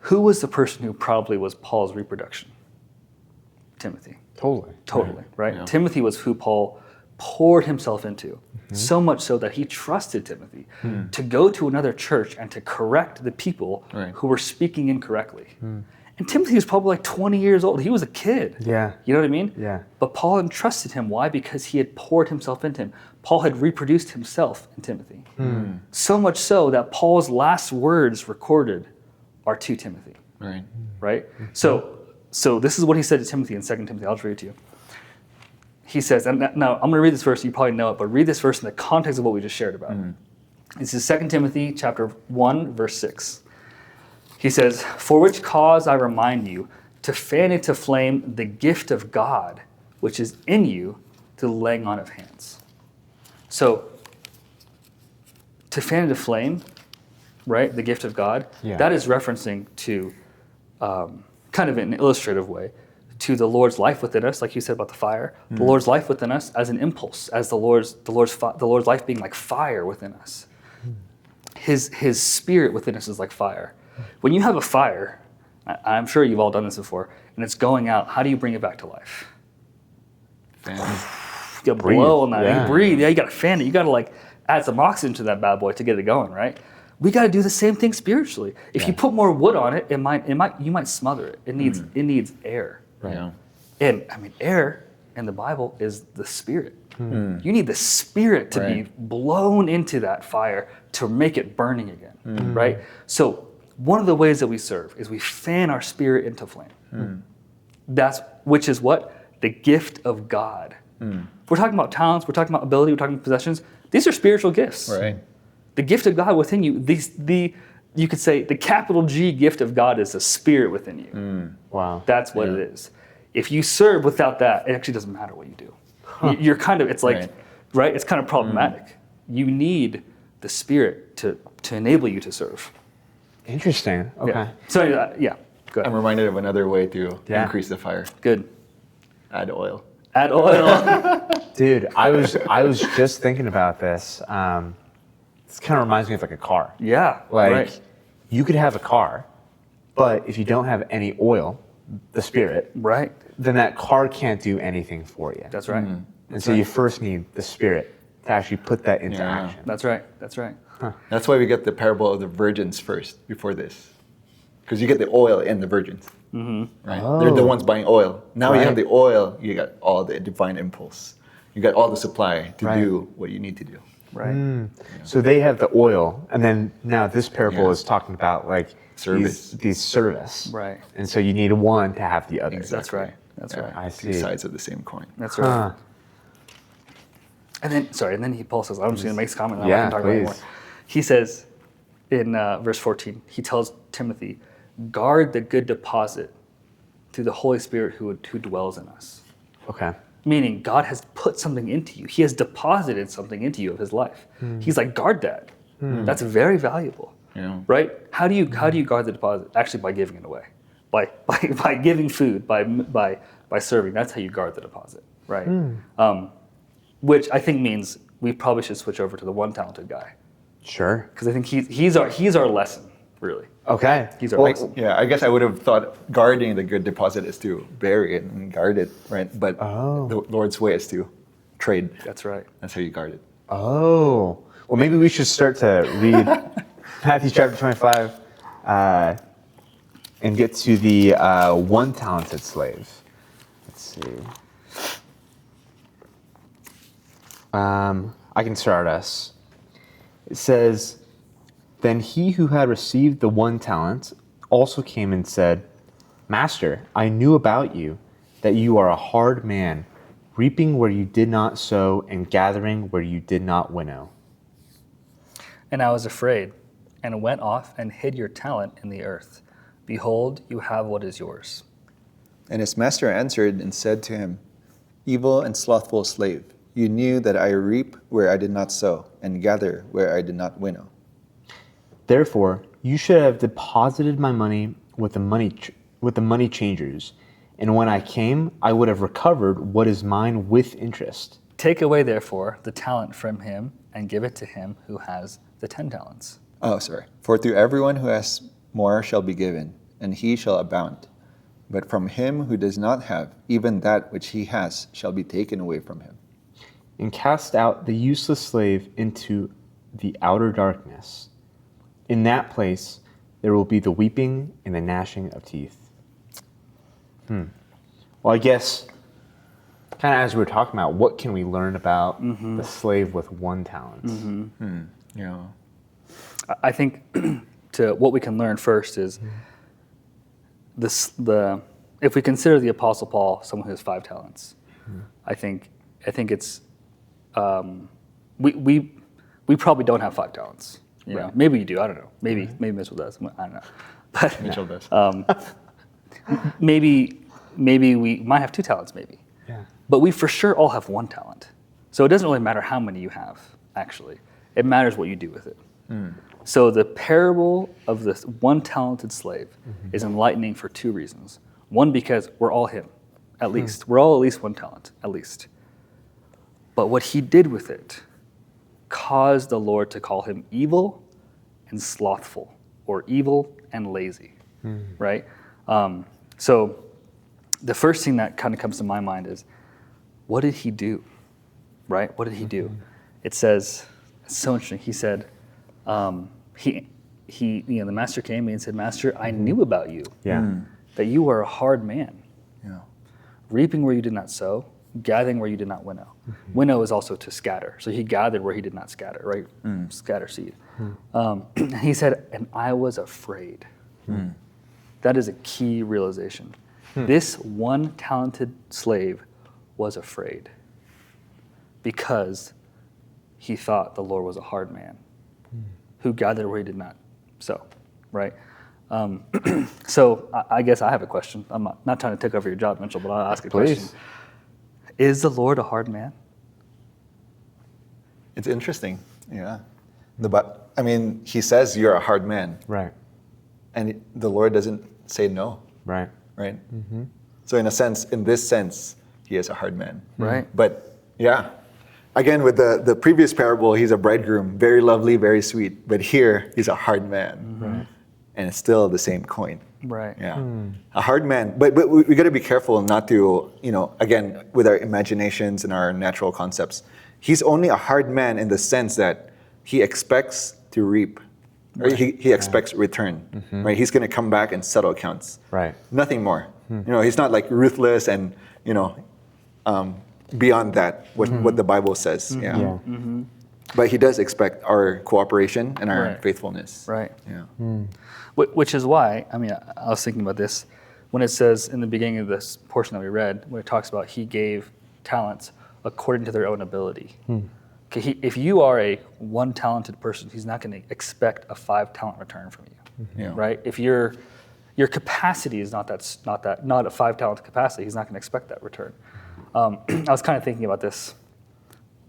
[SPEAKER 3] Who was the person who probably was Paul's reproduction? Timothy. Totally, right? Yeah. Timothy was who Paul poured himself into, so much so that he trusted Timothy to go to another church and to correct the people who were speaking incorrectly. And Timothy was probably like 20 years old. He was a kid.
[SPEAKER 1] Yeah.
[SPEAKER 3] You know what I mean?
[SPEAKER 1] Yeah.
[SPEAKER 3] But Paul entrusted him. Why? Because he had poured himself into him. Paul had reproduced himself in Timothy. So much so that Paul's last words recorded are to Timothy. Right? So this is what he said to Timothy in 2 Timothy. I'll just read it to you. He says, and now I'm going to read this verse, you probably know it, but read this verse in the context of what we just shared about. This is 2 Timothy chapter 1, verse 6. He says, "For which cause I remind you to fan into flame the gift of God, which is in you, to the laying on of hands." So, to fan into flame, right, the gift of God, that is referencing to, kind of in an illustrative way, to the Lord's life within us, like you said about the fire, the Lord's life within us as an impulse, as the Lord's life being like fire within us. His spirit within us is like fire. When you have a fire, I'm sure you've all done this before, and it's going out, how do you bring it back to life?
[SPEAKER 2] Fan.
[SPEAKER 3] You gotta blow on that. You breathe. Yeah, you gotta fan it. You gotta like add some oxygen to that bad boy to get it going, right? We gotta do the same thing spiritually. If you put more wood on it, you might smother it. It needs air.
[SPEAKER 2] Right. Yeah.
[SPEAKER 3] And I mean, air in the Bible is the Spirit. You need the Spirit to be blown into that fire to make it burning again, right? So one of the ways that we serve is we fan our spirit into flame. Which is what? The gift of God. We're talking about talents, we're talking about ability, we're talking about possessions. These are spiritual gifts.
[SPEAKER 2] Right.
[SPEAKER 3] The gift of God within you, you could say the capital G gift of God is the Spirit within you.
[SPEAKER 1] Wow.
[SPEAKER 3] That's what it is. If you serve without that, it actually doesn't matter what you do. You're kind of, it's like, right? It's kind of problematic. You need the Spirit to enable you to serve.
[SPEAKER 1] Interesting. Okay.
[SPEAKER 3] Yeah. So, go ahead.
[SPEAKER 2] I'm reminded of another way to increase the fire.
[SPEAKER 3] Good.
[SPEAKER 2] Add oil.
[SPEAKER 3] Add oil.
[SPEAKER 1] Dude, I was just thinking about this. This kind of reminds me of like a car.
[SPEAKER 3] Yeah.
[SPEAKER 1] Like you could have a car, but if you don't have any oil, the Spirit,
[SPEAKER 3] right,
[SPEAKER 1] then that car can't do anything for you.
[SPEAKER 3] That's right.
[SPEAKER 1] And so you first need the Spirit to actually put that into action.
[SPEAKER 3] That's right. That's right.
[SPEAKER 2] That's why we get the parable of the virgins first before this. Because you get the oil in the virgins. Right?
[SPEAKER 1] Oh.
[SPEAKER 2] They're the ones buying oil. Now you have the oil, you got all the divine impulse. You got all the supply to do what you need to do.
[SPEAKER 3] Right.
[SPEAKER 1] So they have the oil, and then now this parable is talking about like
[SPEAKER 2] service.
[SPEAKER 1] These service.
[SPEAKER 3] Right.
[SPEAKER 1] And so you need one to have the other.
[SPEAKER 2] Exactly.
[SPEAKER 3] That's right. That's right.
[SPEAKER 1] I
[SPEAKER 2] Two
[SPEAKER 1] see.
[SPEAKER 2] sides of the same coin.
[SPEAKER 3] That's right. And then Paul says, I'm just going to make this comment. And I can talk about it more. He says in verse 14, he tells Timothy, guard the good deposit through the Holy Spirit who dwells in us.
[SPEAKER 1] Okay.
[SPEAKER 3] Meaning God has put something into you. He has deposited something into you of his life. He's like, guard that. That's very valuable.
[SPEAKER 2] Yeah.
[SPEAKER 3] Right? How do you guard the deposit? Actually, by giving it away. By giving food, by serving. That's how you guard the deposit. Right? Which I think means we probably should switch over to the one talented guy.
[SPEAKER 1] Sure.
[SPEAKER 3] Because I think he's our lesson, really.
[SPEAKER 1] Okay.
[SPEAKER 3] He's our lesson.
[SPEAKER 2] Yeah, I guess I would have thought guarding the good deposit is to bury it and guard it, right? But the Lord's way is to trade.
[SPEAKER 3] That's right.
[SPEAKER 2] That's how you guard it.
[SPEAKER 1] Oh. Well, maybe we should start to read Matthew chapter 25 and get to the one talented slave. Let's see. I can start us. It says, then he who had received the 1 talent also came and said, Master, I knew about you, that you are a hard man, reaping where you did not sow and gathering where you did not winnow.
[SPEAKER 3] And I was afraid, and went off and hid your talent in the earth. Behold, you have what is yours.
[SPEAKER 4] And his master answered and said to him, Evil and slothful slave, you knew that I reap where I did not sow, and gather where I did not winnow.
[SPEAKER 1] Therefore, you should have deposited my money with the money changers, and when I came, I would have recovered what is mine with interest.
[SPEAKER 3] Take away, therefore, the talent from him, and give it to him who has the 10 talents.
[SPEAKER 4] For to everyone who has more shall be given, and he shall abound. But from him who does not have, even that which he has shall be taken away from him.
[SPEAKER 1] And cast out the useless slave into the outer darkness. In that place there will be the weeping and the gnashing of teeth. Well, I guess, kind of as we were talking about, what can we learn about the slave with 1 talent?
[SPEAKER 2] Yeah.
[SPEAKER 3] I think what we can learn first is if we consider the Apostle Paul someone who has 5 talents, I think it's we probably don't have 5 talents. You know, maybe you do. I don't know. Maybe Mitchell does. I don't know. But
[SPEAKER 2] Mitchell does.
[SPEAKER 3] maybe we might have 2 talents. Maybe.
[SPEAKER 1] Yeah.
[SPEAKER 3] But we for sure all have 1 talent. So it doesn't really matter how many you have. Actually, it matters what you do with it. So the parable of this 1 talented slave is enlightening for 2 reasons. One, because we're all him. at least. We're all at least 1 talent, at least. But what he did with it caused the Lord to call him evil and slothful, or evil and lazy, right? So the first thing that kind of comes to my mind is, what did he do, right? What did he do? It says, it's so interesting. He said, the master came to me and said, Master, I knew about you, that you are a hard man, reaping where you did not sow, gathering where you did not winnow. Winnow is also to scatter. So he gathered where he did not scatter, right? Scatter seed. He said, and I was afraid. That is a key realization. This one talented slave was afraid because he thought the Lord was a hard man who gathered where he did not sow, right? So I guess I have a question. I'm not trying to take over your job, Mitchell, but I'll ask a question. Is the Lord a hard man?
[SPEAKER 2] It's interesting. Yeah. He says you're a hard man.
[SPEAKER 1] Right.
[SPEAKER 2] And the Lord doesn't say no.
[SPEAKER 1] Right.
[SPEAKER 2] Right? So in this sense, he is a hard man.
[SPEAKER 3] Right.
[SPEAKER 2] But yeah, again, with the previous parable, he's a bridegroom, very lovely, very sweet. But here, he's a hard man.
[SPEAKER 1] Right.
[SPEAKER 2] And it's still the same coin.
[SPEAKER 3] Right.
[SPEAKER 2] Yeah. A hard man. But we got to be careful not to, again, with our imaginations and our natural concepts, he's only a hard man in the sense that he expects to reap. Or he expects return, right? He's going to come back and settle accounts.
[SPEAKER 1] Right.
[SPEAKER 2] Nothing more. He's not like ruthless and, beyond that, what the Bible says. Yeah. But he does expect our cooperation and our faithfulness.
[SPEAKER 3] Right.
[SPEAKER 2] Yeah.
[SPEAKER 3] Which is why, I was thinking about this, when it says in the beginning of this portion that we read, when it talks about he gave talents according to their own ability. Okay, if you are a 1 talented person, he's not going to expect a 5 talent return from you, right? If your capacity is not a 5 talent capacity, he's not going to expect that return. I was kind of thinking about this.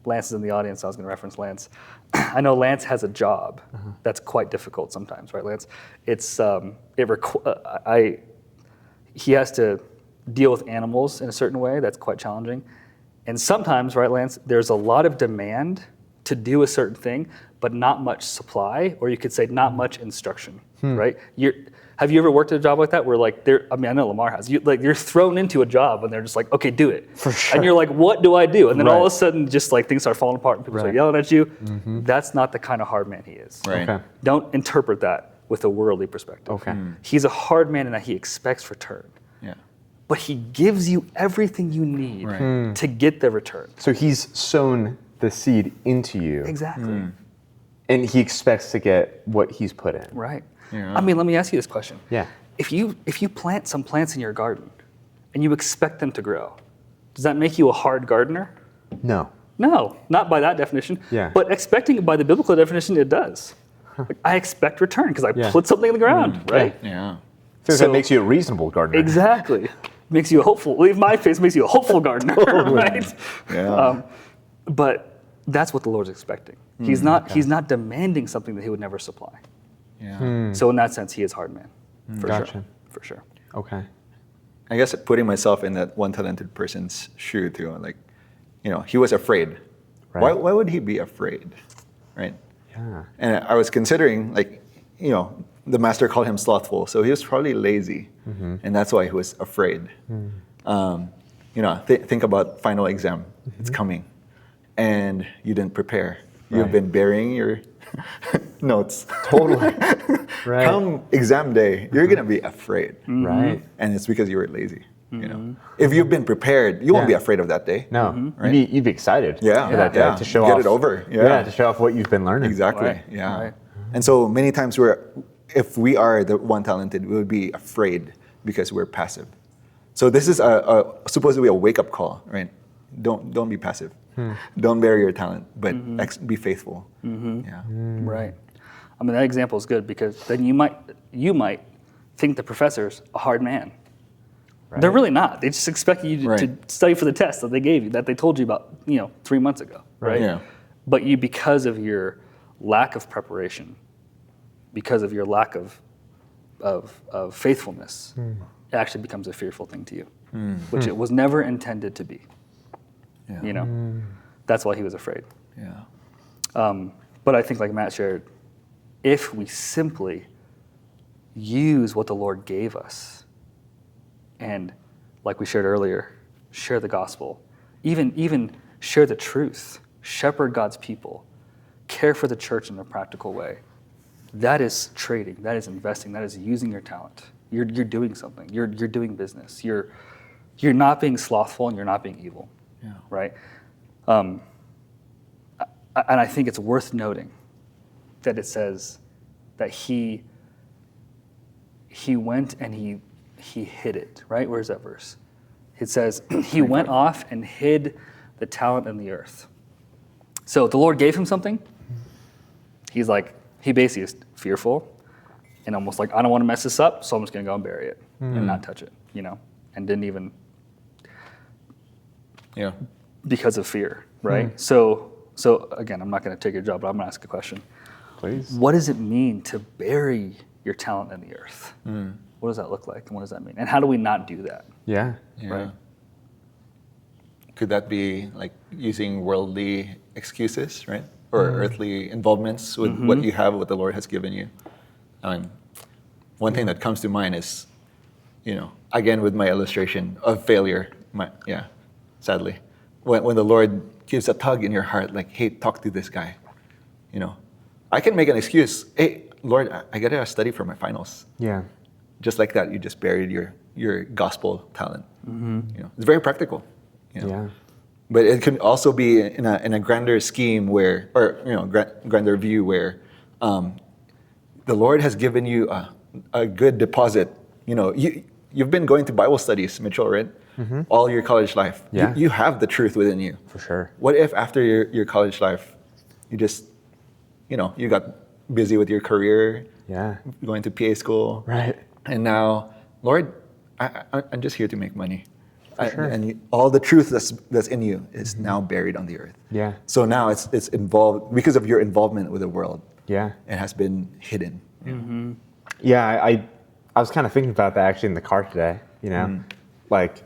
[SPEAKER 3] Lance is in the audience. I was going to reference Lance. I know Lance has a job that's quite difficult sometimes, right, Lance? He has to deal with animals in a certain way that's quite challenging. And sometimes, right, Lance, there's a lot of demand to do a certain thing, but not much supply, or you could say not much instruction, right? Have you ever worked at a job like that where I know Lamar has, you're thrown into a job and they're just like, okay, do it.
[SPEAKER 1] For sure.
[SPEAKER 3] And you're like, what do I do? And then all of a sudden just things start falling apart and people start yelling at you. That's not the kind of hard man he is.
[SPEAKER 2] Right.
[SPEAKER 1] Okay.
[SPEAKER 3] Don't interpret that with a worldly perspective.
[SPEAKER 1] Okay.
[SPEAKER 3] He's a hard man in that he expects return.
[SPEAKER 2] Yeah.
[SPEAKER 3] But he gives you everything you need to get the return.
[SPEAKER 1] So he's sown the seed into you.
[SPEAKER 3] Exactly.
[SPEAKER 1] And he expects to get what he's put in.
[SPEAKER 3] Right.
[SPEAKER 2] Yeah.
[SPEAKER 3] Let me ask you this question.
[SPEAKER 1] Yeah.
[SPEAKER 3] If you plant some plants in your garden and you expect them to grow, does that make you a hard gardener?
[SPEAKER 1] No.
[SPEAKER 3] No, not by that definition.
[SPEAKER 1] Yeah.
[SPEAKER 3] But expecting it by the biblical definition, it does. I expect return because I put something in the ground, right?
[SPEAKER 2] Yeah.
[SPEAKER 1] So
[SPEAKER 3] So-
[SPEAKER 1] that makes you a reasonable gardener.
[SPEAKER 3] Exactly. Makes you a hopeful. Leave my face makes you a hopeful gardener, right?
[SPEAKER 2] Yeah.
[SPEAKER 3] But that's what the Lord's expecting. He's not demanding something that he would never supply.
[SPEAKER 2] Yeah.
[SPEAKER 3] So in that sense, he is hard man, for
[SPEAKER 1] Gotcha.
[SPEAKER 3] sure. For sure.
[SPEAKER 1] Okay.
[SPEAKER 2] I guess putting myself in that 1 talented person's shoe too, he was afraid.
[SPEAKER 1] Right.
[SPEAKER 2] Why would he be afraid, right?
[SPEAKER 1] Yeah.
[SPEAKER 2] And I was considering, the master called him slothful, so he was probably lazy, and that's why he was afraid. Think about final exam; it's coming, and you didn't prepare. You've been burying your notes.
[SPEAKER 1] Totally. Right.
[SPEAKER 2] Come exam day, you're gonna be afraid,
[SPEAKER 1] Right.
[SPEAKER 2] and it's because you were lazy. If you've been prepared, you won't be afraid of that day.
[SPEAKER 1] No.
[SPEAKER 2] Right?
[SPEAKER 1] You'd be excited for that day
[SPEAKER 2] Yeah.
[SPEAKER 1] to show
[SPEAKER 2] Get
[SPEAKER 1] off.
[SPEAKER 2] it over.
[SPEAKER 1] Yeah, to show off what you've been learning.
[SPEAKER 2] Exactly.
[SPEAKER 3] Right.
[SPEAKER 2] Yeah.
[SPEAKER 3] Right.
[SPEAKER 2] And so many times if we are the 1 talented, we would be afraid because we're passive. So this is supposedly a wake up call, right? Don't be passive. Don't bury your talent, but be faithful. Yeah.
[SPEAKER 3] Right. That example is good because then you might think the professor's a hard man.
[SPEAKER 1] Right.
[SPEAKER 3] They're really not. They just expect you to
[SPEAKER 2] Right.
[SPEAKER 3] study for the test that they gave you, that they told you about, 3 months ago, right?
[SPEAKER 2] Yeah.
[SPEAKER 3] But you, because of your lack of preparation, because of your lack of faithfulness, it actually becomes a fearful thing to you, which it was never intended to be.
[SPEAKER 2] Yeah.
[SPEAKER 3] You know, that's why he was afraid.
[SPEAKER 2] Yeah.
[SPEAKER 3] But I think, like Matt shared, if we simply use what the Lord gave us, and like we shared earlier, share the gospel, even share the truth, shepherd God's people, care for the church in a practical way, that is trading, that is investing, that is using your talent. You're doing something. You're doing business. You're not being slothful and you're not being evil.
[SPEAKER 2] Yeah.
[SPEAKER 3] Right? And I think it's worth noting that it says that he went and he hid it, right? Where's that verse? It says he went off and hid the talent in the earth. So the Lord gave him something. He's like, he basically is fearful and almost like, I don't want to mess this up, so I'm just going to go and bury it and not touch it, you know, and didn't even, because of fear, right? So again, I'm not going to take your job, but I'm going to ask a question.
[SPEAKER 1] Please.
[SPEAKER 3] What does it mean to bury your talent in the earth? What does that look like, and what does that mean? And how do we not do that?
[SPEAKER 1] Yeah.
[SPEAKER 2] Right. Could that be like using worldly excuses, right? Or earthly involvements with what you have, what the Lord has given you? One thing that comes to mind is, again with my illustration of failure, sadly, when the Lord gives a tug in your heart, like, hey, talk to this guy, I can make an excuse. Hey, Lord, I gotta study for my finals.
[SPEAKER 1] Yeah.
[SPEAKER 2] Just like that, you just buried your gospel talent. It's very practical.
[SPEAKER 1] Yeah.
[SPEAKER 2] But it can also be in a grander scheme where, or grander view where, the Lord has given you a good deposit. You've been going to Bible studies, Mitchell, right? All your college life.
[SPEAKER 1] Yeah.
[SPEAKER 2] You have the truth within you.
[SPEAKER 1] For sure.
[SPEAKER 2] What if after your college life, you just, you got busy with your career,
[SPEAKER 1] Yeah.
[SPEAKER 2] going to PA school,
[SPEAKER 1] Right.
[SPEAKER 2] and now, Lord, I'm just here to make money.
[SPEAKER 1] Sure.
[SPEAKER 2] And all the truth that's in you is now buried on the earth.
[SPEAKER 1] Yeah.
[SPEAKER 2] So now it's involved, because of your involvement with the world,
[SPEAKER 1] Yeah.
[SPEAKER 2] it has been hidden.
[SPEAKER 1] Yeah, I was kind of thinking about that actually in the car today, like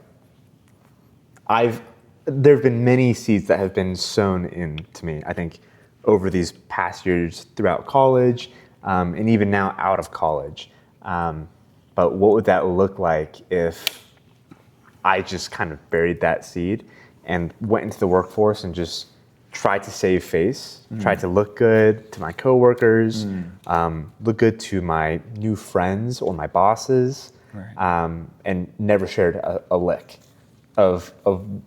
[SPEAKER 1] there have been many seeds that have been sown into me, I think, over these past years throughout college, and even now out of college. But what would that look like if I just kind of buried that seed and went into the workforce and just tried to save face, tried to look good to my coworkers, look good to my new friends or my bosses,
[SPEAKER 2] Right.
[SPEAKER 1] and never shared a lick of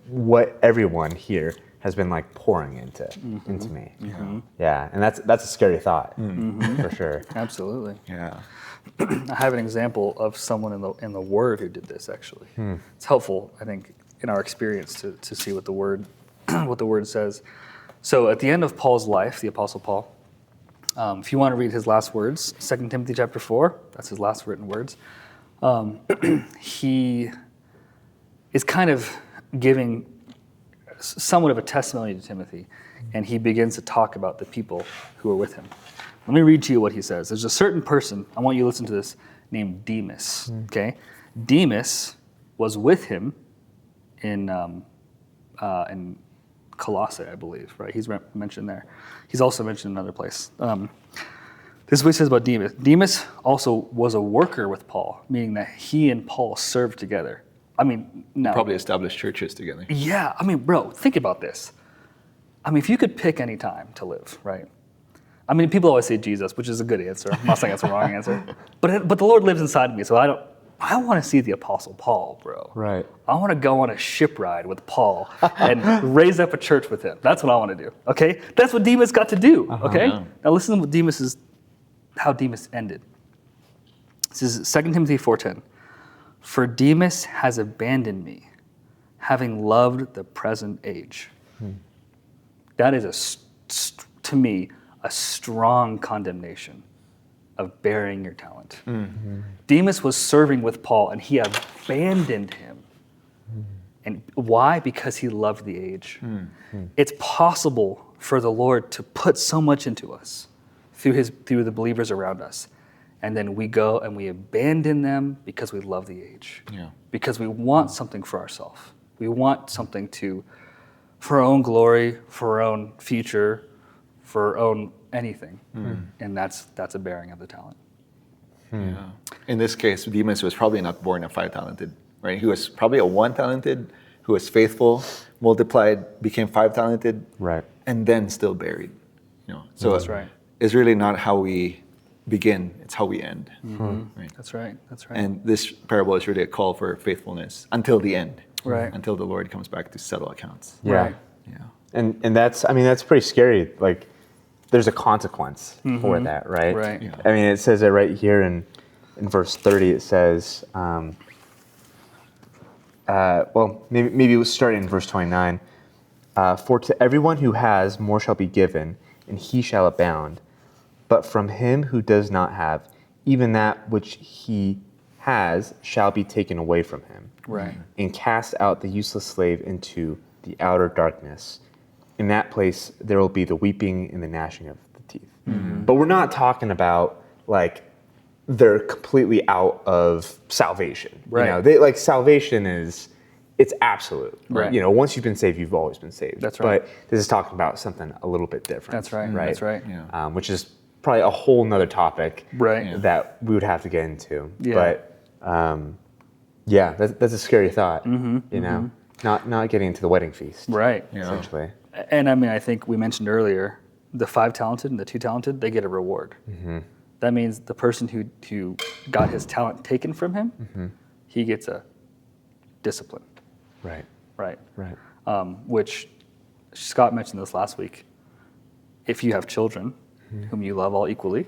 [SPEAKER 1] what everyone here has been like pouring into me. Yeah, and that's a scary thought for sure.
[SPEAKER 3] Absolutely.
[SPEAKER 2] Yeah.
[SPEAKER 3] I have an example of someone in the Word who did this. Actually, it's helpful, I think, in our experience to see what the Word says. So, at the end of Paul's life, the Apostle Paul, if you want to read his last words, 2 Timothy chapter 4, that's his last written words. He is kind of giving somewhat of a testimony to Timothy, and he begins to talk about the people who are with him. Let me read to you what he says. There's a certain person, I want you to listen to this, named Demas, okay? Demas was with him in Colossae, I believe, right? He's mentioned there. He's also mentioned in another place. This is what he says about Demas. Demas also was a worker with Paul, meaning that he and Paul served together. I mean, no.
[SPEAKER 2] Probably established churches together.
[SPEAKER 3] Yeah, I mean, bro, think about this. I mean, if you could pick any time to live, right? I mean, people always say Jesus, which is a good answer. I'm not saying that's a wrong answer. But the Lord lives inside of me, so I want to see the Apostle Paul, bro.
[SPEAKER 1] Right.
[SPEAKER 3] I want to go on a ship ride with Paul and raise up a church with him. That's what I want to do, okay? That's what Demas got to do, okay?
[SPEAKER 2] Yeah.
[SPEAKER 3] Now listen to what how Demas ended. This is 2 Timothy 4:10. For Demas has abandoned me, having loved the present age. That is, to me, a strong condemnation of burying your talent. Demas was serving with Paul, and he abandoned him. And why? Because he loved the age. It's possible for the Lord to put so much into us through the believers around us, and then we go and we abandon them because we love the age.
[SPEAKER 2] Yeah.
[SPEAKER 3] Because we want something for ourselves. We want something for our own glory, for our own future, for our own anything. And that's a bearing of the talent.
[SPEAKER 2] Yeah. In this case, Demas was probably not born a 5-talented, right? He was probably a 1-talented who was faithful, multiplied, became 5-talented,
[SPEAKER 1] Right.
[SPEAKER 2] and then still buried. So
[SPEAKER 3] That's right.
[SPEAKER 2] it's really not how we begin; it's how we end. Right?
[SPEAKER 3] That's right. That's right.
[SPEAKER 2] And this parable is really a call for faithfulness until the end,
[SPEAKER 3] Right.
[SPEAKER 2] Until the Lord comes back to settle accounts.
[SPEAKER 1] Yeah.
[SPEAKER 3] Right.
[SPEAKER 2] Yeah.
[SPEAKER 1] And that's pretty scary. Like, there's a consequence for that, right?
[SPEAKER 3] Right.
[SPEAKER 2] Yeah.
[SPEAKER 1] I mean, it says it right here in verse 30. It says, well, maybe we'll start in verse 29. For to everyone who has, more shall be given, and he shall abound. But from him who does not have, even that which he has shall be taken away from him.
[SPEAKER 3] Right.
[SPEAKER 1] And cast out the useless slave into the outer darkness. In that place there will be the weeping and the gnashing of the teeth. But we're not talking about like they're completely out of salvation.
[SPEAKER 3] Right.
[SPEAKER 1] You know, they, like salvation it's absolute.
[SPEAKER 3] Right.
[SPEAKER 1] You know, once you've been saved, you've always been saved.
[SPEAKER 3] That's right.
[SPEAKER 1] But this is talking about something a little bit different.
[SPEAKER 3] That's right.
[SPEAKER 1] Right.
[SPEAKER 3] That's right.
[SPEAKER 2] Yeah.
[SPEAKER 1] Which is probably a whole nother topic.
[SPEAKER 3] Right. Yeah.
[SPEAKER 1] That we would have to get into.
[SPEAKER 3] Yeah.
[SPEAKER 1] But yeah, that's a scary thought. You know, not getting into the wedding feast.
[SPEAKER 3] Right.
[SPEAKER 2] Yeah.
[SPEAKER 1] Essentially.
[SPEAKER 3] And I mean, I think we mentioned earlier, the 5-talented and the 2-talented, they get a reward. That means the person who got his talent taken from him, he gets a discipline,
[SPEAKER 1] Right.
[SPEAKER 3] right?
[SPEAKER 1] Right.
[SPEAKER 3] Which Scott mentioned this last week. If you have children whom you love all equally,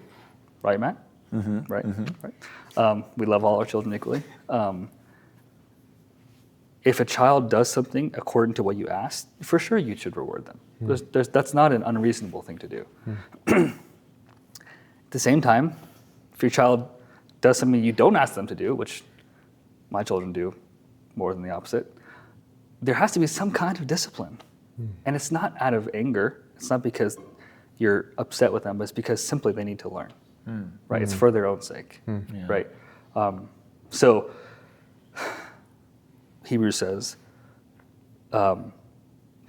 [SPEAKER 3] right, Matt? Right. Right. We love all our children equally. If a child does something according to what you asked, for sure you should reward them. That's not an unreasonable thing to do. At the same time, if your child does something you don't ask them to do, which my children do more than the opposite, there has to be some kind of discipline. And it's not out of anger. It's not because you're upset with them, but it's because simply they need to learn. Right? It's for their own sake.
[SPEAKER 2] Yeah.
[SPEAKER 3] Right? So Hebrews says,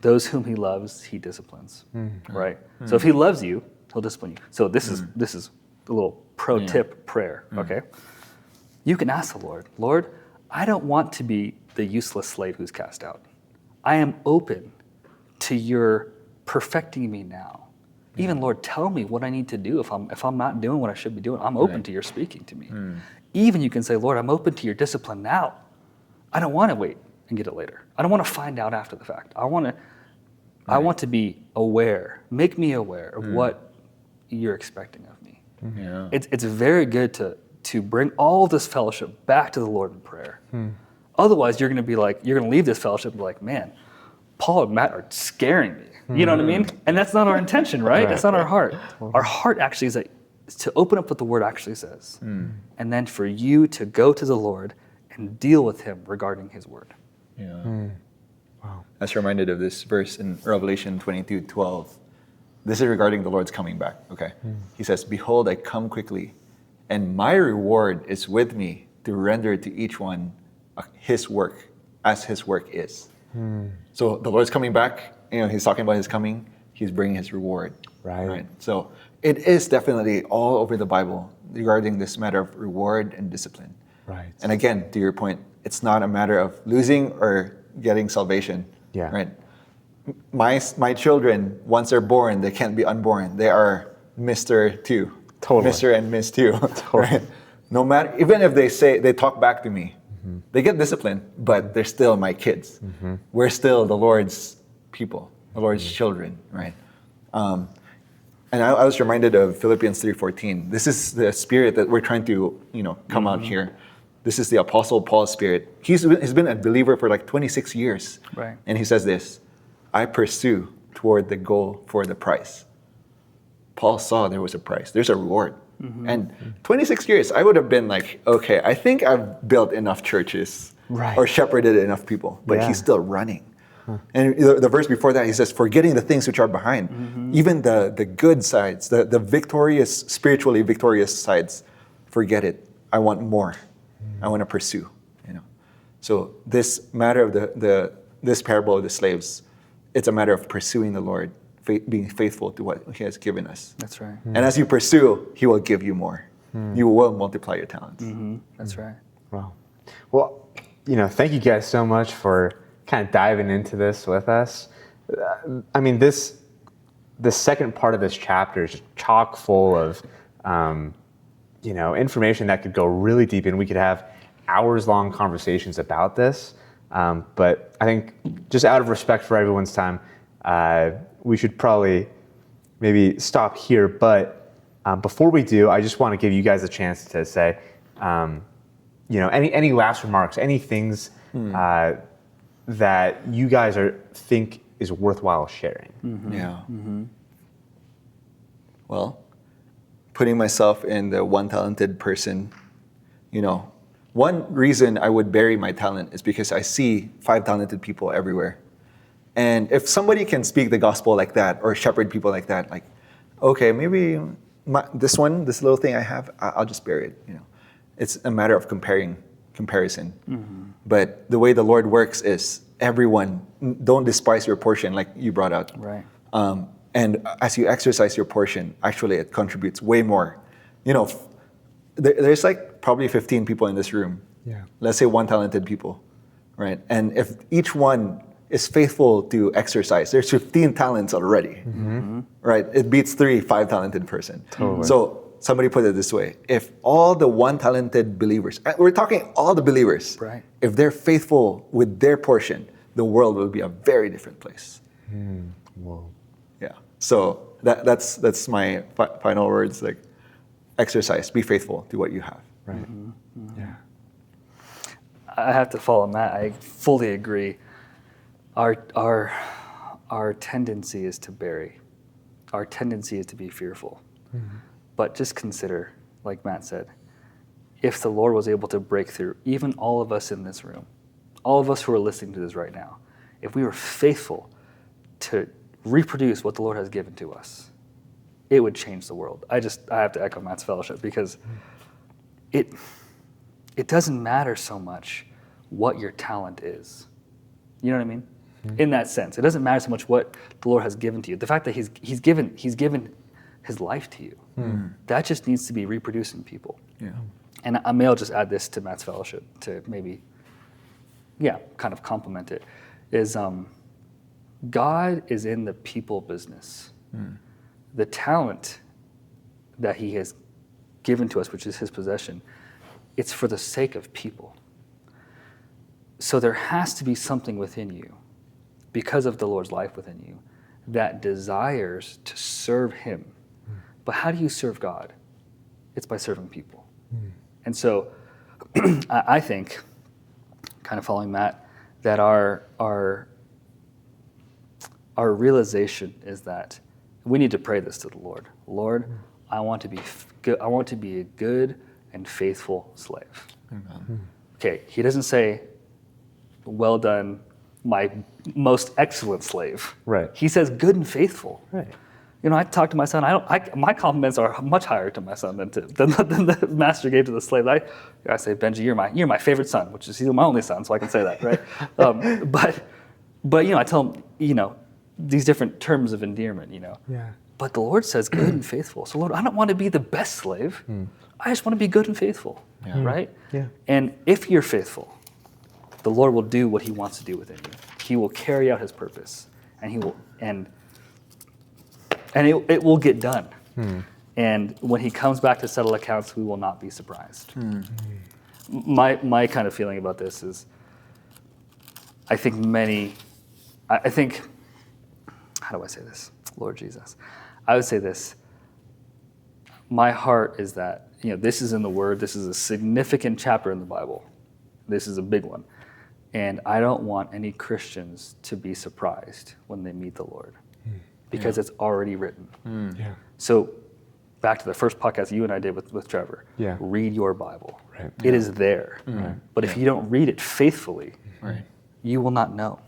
[SPEAKER 3] those whom he loves, he disciplines. Right? So if he loves you, he'll discipline you. So this is a little pro tip prayer. Okay? You can ask the Lord, Lord, I don't want to be the useless slave who's cast out. I am open to your perfecting me now. Even Lord, tell me what I need to do if I'm not doing what I should be doing. I'm open to your speaking to me. Even you can say, Lord, I'm open to your discipline now. I don't want to wait and get it later. I don't want to find out after the fact. I want to be aware. Make me aware of what you're expecting of me.
[SPEAKER 2] Yeah.
[SPEAKER 3] It's very good to bring all this fellowship back to the Lord in prayer. Otherwise, you're going to leave this fellowship and be like, man, Paul and Matt are scaring me. You know what I mean? And that's not our intention, right? That's not our heart. Our heart actually is to open up what the Word actually says, and then for you to go to the Lord and deal with Him regarding His Word.
[SPEAKER 2] Yeah.
[SPEAKER 1] Wow.
[SPEAKER 2] I was reminded of this verse in Revelation 22:12. This is regarding the Lord's coming back. Okay. He says, "Behold, I come quickly, and my reward is with me to render to each one his work as his work is." So the Lord's coming back. He's talking about his coming. He's bringing his reward.
[SPEAKER 1] Right.
[SPEAKER 2] So it is definitely all over the Bible regarding this matter of reward and discipline.
[SPEAKER 1] Right.
[SPEAKER 2] And again, to your point, it's not a matter of losing or getting salvation.
[SPEAKER 1] Yeah.
[SPEAKER 2] Right. My children, once they're born, they can't be unborn. They are Mr. 2.
[SPEAKER 1] Totally.
[SPEAKER 2] Mr. and Miss 2. Right? No matter, even if they talk back to me, they get disciplined, but they're still my kids. We're still the Lord's people, the Lord's children, right? And I was reminded of Philippians 3:14. This is the spirit that we're trying to, come out here. This is the Apostle Paul's spirit. He's been a believer for like 26 years.
[SPEAKER 3] Right.
[SPEAKER 2] And he says this, I pursue toward the goal for the prize. Paul saw there was a price. There's a reward. And 26 years, I would have been like, okay, I think I've built enough churches or shepherded enough people, but he's still running. And the verse before that, he says, forgetting the things which are behind, even the good sides, the victorious, spiritually victorious sides, forget it. I want more. I want to pursue. So this matter of this parable of the slaves, it's a matter of pursuing the Lord, being faithful to what He has given us.
[SPEAKER 3] That's right.
[SPEAKER 2] And as you pursue, He will give you more. You will multiply your talents.
[SPEAKER 3] That's right.
[SPEAKER 1] Wow. Well, thank you guys so much for kind of diving into this with us. I mean, the second part of this chapter is just chock full of, information that could go really deep, and we could have hours-long conversations about this. But I think just out of respect for everyone's time, we should probably maybe stop here. But before we do, I just want to give you guys a chance to say, any last remarks, any things that you guys think is worthwhile sharing.
[SPEAKER 2] Yeah. Well, putting myself in the one talented person, one reason I would bury my talent is because I see 5 talented people everywhere. And if somebody can speak the gospel like that or shepherd people like that, like, okay, maybe this little thing I have, I'll just bury it. It's a matter of comparison. But the way the Lord works is everyone, don't despise your portion, like you brought out.
[SPEAKER 3] Right.
[SPEAKER 2] And as you exercise your portion, actually it contributes way more. There's like probably 15 people in this room.
[SPEAKER 1] Yeah.
[SPEAKER 2] Let's say 1 talented people, right? And if each one is faithful to exercise, there's 15 talents already, right? It beats 5 talented person.
[SPEAKER 1] Totally.
[SPEAKER 2] So somebody put it this way: if all the 1 talented believers, we're talking all the believers,
[SPEAKER 3] Right.
[SPEAKER 2] if they're faithful with their portion, the world will be a very different place.
[SPEAKER 1] Whoa.
[SPEAKER 2] Yeah. So that's my final words. Like, exercise, be faithful to what you have.
[SPEAKER 1] Right. Yeah.
[SPEAKER 3] I have to follow Matt. I fully agree. Our tendency is to bury. Our tendency is to be fearful. But just consider, like Matt said, if the Lord was able to break through, even all of us in this room, all of us who are listening to this right now, if we were faithful to reproduce what the Lord has given to us, it would change the world. I have to echo Matt's fellowship, because it doesn't matter so much what your talent is. You know what I mean? In that sense, it doesn't matter so much what the Lord has given to you. The fact that He's given His life to you, that just needs to be reproduced in people.
[SPEAKER 2] Yeah.
[SPEAKER 3] And I may just add this to Matt's fellowship to maybe, kind of complement it, is God is in the people business. The talent that He has given to us, which is His possession, it's for the sake of people. So there has to be something within you, because of the Lord's life within you, that desires to serve Him. But how do you serve God? It's by serving people. And so I think, kind of following Matt, that our realization is that we need to pray this to the Lord. Lord, I want to be good. I want to be a good and faithful slave. Okay, He doesn't say, "Well done, my most excellent slave."
[SPEAKER 1] Right.
[SPEAKER 3] He says, "Good and faithful."
[SPEAKER 1] Right.
[SPEAKER 3] I talk to my son. My compliments are much higher to my son than the master gave to the slave. I say, "Benji, you're my favorite son," which is he's my only son, so I can say that, right? But I tell him, these different terms of endearment,
[SPEAKER 1] Yeah.
[SPEAKER 3] But the Lord says, "Good and faithful." So Lord, I don't want to be the best slave. I just want to be good and faithful, right?
[SPEAKER 1] Yeah.
[SPEAKER 3] And if you're faithful, the Lord will do what He wants to do within you. He will carry out His purpose, and He will and it will get done. And when He comes back to settle accounts, we will not be surprised. My kind of feeling about this is, I think, how do I say this? Lord Jesus. I would say this. My heart is that, this is in the Word. This is a significant chapter in the Bible. This is a big one. And I don't want any Christians to be surprised when they meet the Lord, because it's already written.
[SPEAKER 1] Yeah.
[SPEAKER 3] So back to the first podcast you and I did with Trevor.
[SPEAKER 1] Yeah.
[SPEAKER 3] Read your Bible.
[SPEAKER 1] Right.
[SPEAKER 3] It is there. But if you don't read it faithfully, you will not know.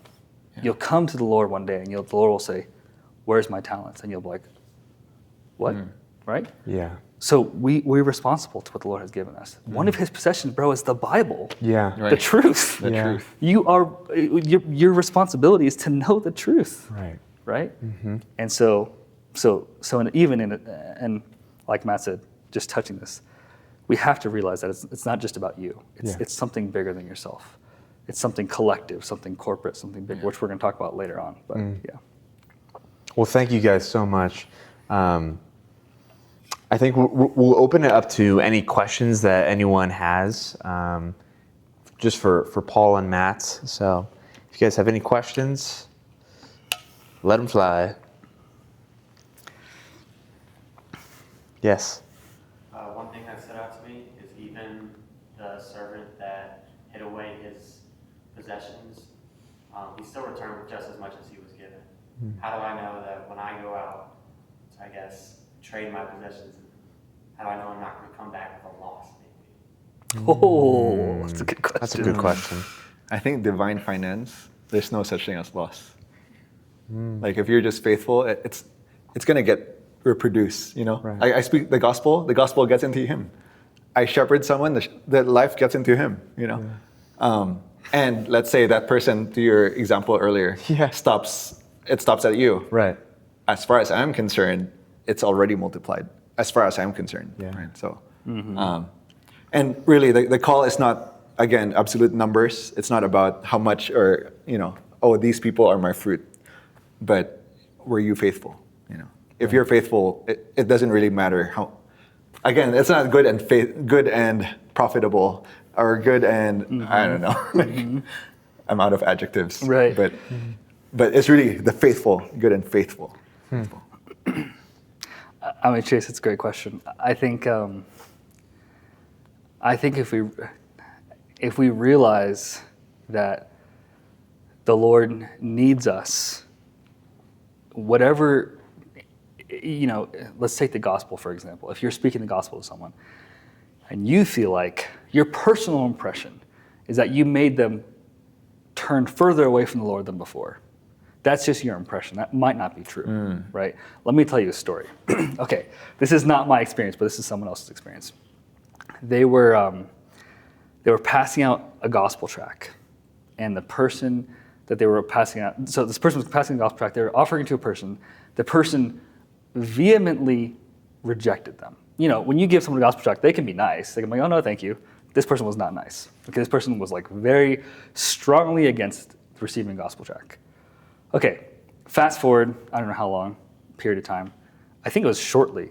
[SPEAKER 3] You'll come to the Lord one day, and the Lord will say, "Where's my talents?" And you'll be like, "What?" Right?
[SPEAKER 1] Yeah.
[SPEAKER 3] So we're responsible to what the Lord has given us. One of his possessions, bro, is the Bible.
[SPEAKER 1] Yeah.
[SPEAKER 2] Right.
[SPEAKER 3] The truth.
[SPEAKER 2] The
[SPEAKER 1] Yeah.
[SPEAKER 2] truth.
[SPEAKER 3] Your responsibility is to know the truth.
[SPEAKER 1] Right.
[SPEAKER 3] Right? And so and like Matt said, just touching this, we have to realize that it's not just about you. It's something bigger than yourself. It's something collective, something corporate, something big, which we're going to talk about later on. But yeah.
[SPEAKER 1] Well, thank you guys so much. I think we'll open it up to any questions that anyone has, just for Paul and Matt. So if you guys have any questions, let them fly. Yes.
[SPEAKER 5] One thing that stood out to me is even the servant that hid away his possessions, he still returned with just as much as he was given. How do I know that when I go out to, I guess, trade my possessions, how do I know I'm not going to come back with a loss, maybe?
[SPEAKER 3] Oh, that's a good question.
[SPEAKER 1] That's a good question.
[SPEAKER 2] I think divine finance, there's no such thing as loss. Like if you're just faithful, it's going to get reproduced, you know?
[SPEAKER 1] Right.
[SPEAKER 2] I speak the gospel gets into him. I shepherd someone, the life gets into him, you know? Yeah. And let's say that person, to your example earlier, stops at you.
[SPEAKER 1] Right.
[SPEAKER 2] As far as I'm concerned, it's already multiplied. As far as I'm concerned,
[SPEAKER 1] Yeah.
[SPEAKER 2] right? So, and really, the call is not, again, absolute numbers. It's not about how much or, you know, oh, these people are my fruit. But were you faithful? You know, if you're faithful, it doesn't really matter how. Again, it's not good and profitable, or good and I don't know. I'm out of adjectives.
[SPEAKER 3] Right.
[SPEAKER 2] But it's really the faithful, good and faithful.
[SPEAKER 3] I mean, Chase, it's a great question. I think if we realize that the Lord needs us, whatever, you know, let's take the gospel, for example. If you're speaking the gospel to someone and you feel like your personal impression is that you made them turn further away from the Lord than before, that's just your impression. That might not be true, right? Let me tell you a story. Okay, this is not my experience, but this is someone else's experience. They were passing out a gospel tract, and the person that they were passing out, so this person was passing the gospel tract, they were offering it to a person. The person vehemently rejected them. You know, when you give someone a gospel tract, they can be nice. They can be like, oh no, thank you. This person was not nice. Okay, this person was like very strongly against receiving a gospel tract. Okay, fast forward, I don't know how long, period of time. I think it was shortly.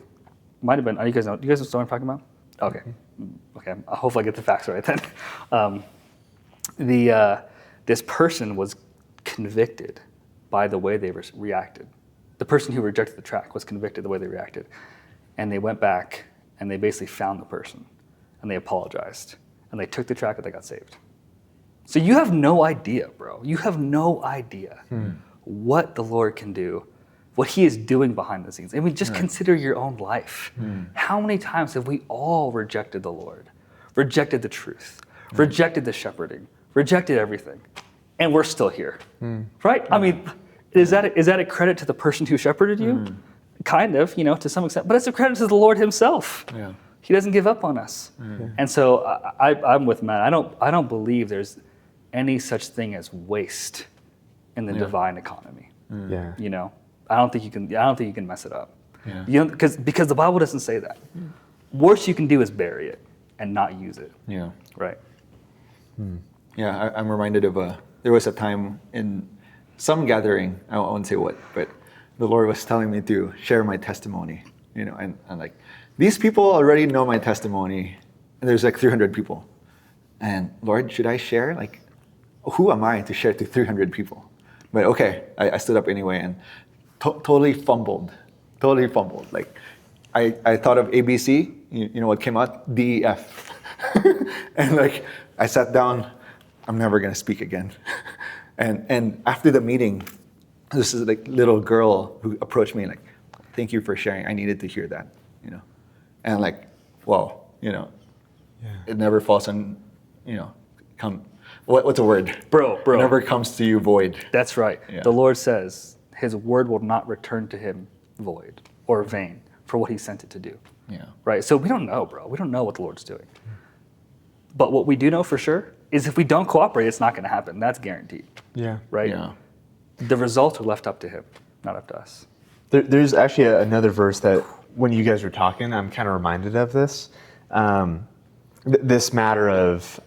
[SPEAKER 3] Might have been, do you guys know what I'm talking about? Okay, hopefully I get the facts right then. This person was convicted by the way they reacted. The person who rejected the tract was convicted the way they reacted. And they went back and they basically found the person and they apologized. And they took the tract and they got saved. So you have no idea, bro. You have no idea what the Lord can do, what he is doing behind the scenes. I mean, just consider your own life. How many times have we all rejected the Lord, rejected the truth, rejected the shepherding, rejected everything, and we're still here, right? I mean, is that a credit to the person who shepherded you? Kind of, you know, to some extent, but it's a credit to the Lord himself.
[SPEAKER 2] Yeah.
[SPEAKER 3] He doesn't give up on us. And so I'm with Matt. I don't believe there's any such thing as waste in the divine economy.
[SPEAKER 1] Yeah.
[SPEAKER 3] You know, I don't think you can mess it up.
[SPEAKER 2] Yeah.
[SPEAKER 3] You know, because the Bible doesn't say that. Worst you can do is bury it and not use it.
[SPEAKER 2] Yeah.
[SPEAKER 3] Right.
[SPEAKER 2] Yeah, I'm reminded of there was a time in some gathering, I won't say what, but the Lord was telling me to share my testimony, you know, and like, these people already know my testimony, and there's like 300 people. And Lord, should I share? Like, who am I to share to 300 people? But okay, I stood up anyway and totally fumbled. Like, I thought of ABC, you know what came out? DEF. And like, I sat down, I'm never gonna speak again. And after the meeting, this is like little girl who approached me like, thank you for sharing. I needed to hear that, you know. And like, wow, you know, it never falls on, you know, what's a word?
[SPEAKER 3] Bro.
[SPEAKER 2] It never comes to you void.
[SPEAKER 3] That's right.
[SPEAKER 2] Yeah.
[SPEAKER 3] The Lord says his word will not return to him void or vain for what he sent it to do.
[SPEAKER 2] Yeah.
[SPEAKER 3] Right? So we don't know, bro. We don't know what the Lord's doing. But what we do know for sure is if we don't cooperate, it's not going to happen. That's guaranteed.
[SPEAKER 1] Yeah.
[SPEAKER 3] Right?
[SPEAKER 2] Yeah.
[SPEAKER 3] The results are left up to him, not up to us.
[SPEAKER 1] There's actually another verse that when you guys were talking, I'm kind of reminded of this. This matter of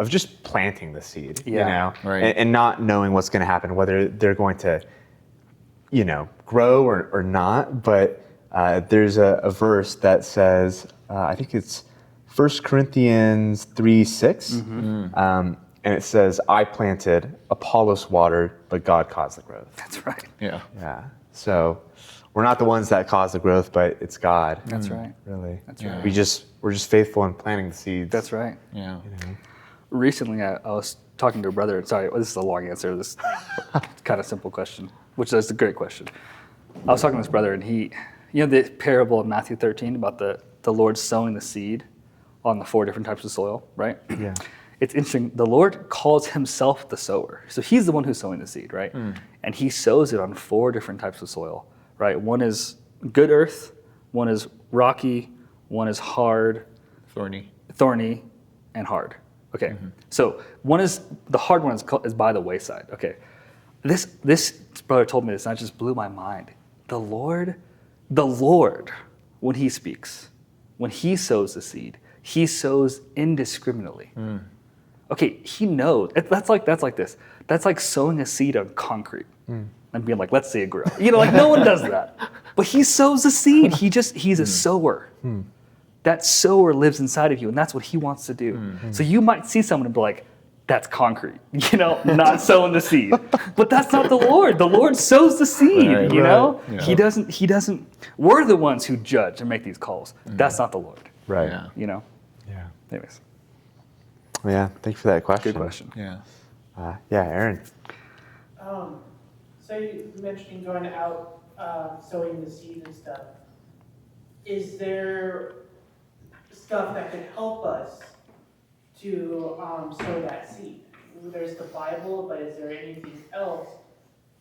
[SPEAKER 1] just planting the seed, you
[SPEAKER 3] Yeah.
[SPEAKER 1] know,
[SPEAKER 2] Right.
[SPEAKER 1] and not knowing what's going to happen, whether they're going to, grow or not. But there's a verse that says, I think it's 1 Corinthians 3:6, and it says, "I planted, Apollos watered, but God caused the growth."
[SPEAKER 3] That's right.
[SPEAKER 2] Yeah.
[SPEAKER 1] Yeah. So we're not the ones that cause the growth, but it's God.
[SPEAKER 3] That's right.
[SPEAKER 1] Really.
[SPEAKER 3] That's right.
[SPEAKER 1] We're just faithful in planting the seeds.
[SPEAKER 3] That's right.
[SPEAKER 2] Yeah.
[SPEAKER 3] Recently, I was talking to a brother. Sorry, this is a long answer to this kind of simple question, which is a great question. I was talking to this brother, and he, the parable in Matthew 13 about the Lord sowing the seed on the 4 different types of soil, right?
[SPEAKER 1] Yeah.
[SPEAKER 3] It's interesting. The Lord calls himself the sower. So he's the one who's sowing the seed, right? And he sows it on 4 different types of soil, right? One is good earth, one is rocky, one is hard, thorny, and hard. Okay. So one is, the hard one is by the wayside. Okay. This brother told me this, and it just blew my mind. The Lord, when he speaks, when he sows the seed, he sows indiscriminately. Okay, he knows. That's like this. That's like sowing a seed on concrete and being like, let's see it grow. No one does that. But he sows a seed. He's a sower. That sower lives inside of you, and that's what he wants to do. So you might see someone and be like, that's concrete, not sowing the seed. But that's not the Lord. The Lord sows the seed,
[SPEAKER 2] Right,
[SPEAKER 3] right.
[SPEAKER 2] Yeah.
[SPEAKER 3] He doesn't, we're the ones who judge and make these calls. That's not the Lord,
[SPEAKER 1] Right.
[SPEAKER 2] Yeah.
[SPEAKER 1] Yeah.
[SPEAKER 3] Anyways,
[SPEAKER 1] Yeah. Thank you for that question.
[SPEAKER 3] good question.
[SPEAKER 2] Yeah.
[SPEAKER 1] Yeah, Aaron.
[SPEAKER 6] So you mentioning going out, sowing the seed and stuff. Is there stuff that could help us to sow that seed? There's the Bible, but is there anything else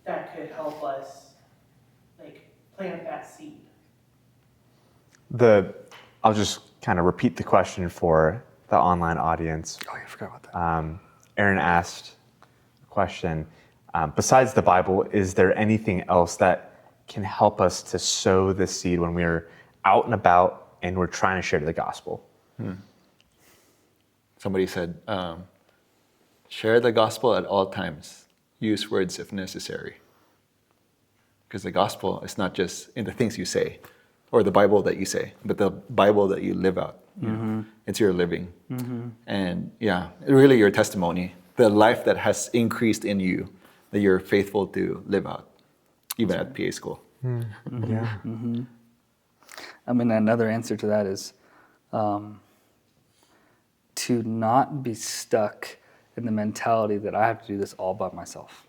[SPEAKER 6] that could help us, plant that seed?
[SPEAKER 1] I'll just kind of repeat the question for the online audience.
[SPEAKER 3] Oh, I forgot about that.
[SPEAKER 1] Aaron asked a question. Besides the Bible, is there anything else that can help us to sow the seed when we're out and about and we're trying to share the gospel?
[SPEAKER 2] Somebody said, share the gospel at all times. Use words if necessary. Because the gospel is not just in the things you say or the Bible that you say, but the Bible that you live out. It's your living. And really your testimony, the life that has increased in you, that you're faithful to live out, even at PA school.
[SPEAKER 1] Yeah.
[SPEAKER 3] I mean, another answer to that is to not be stuck in the mentality that I have to do this all by myself.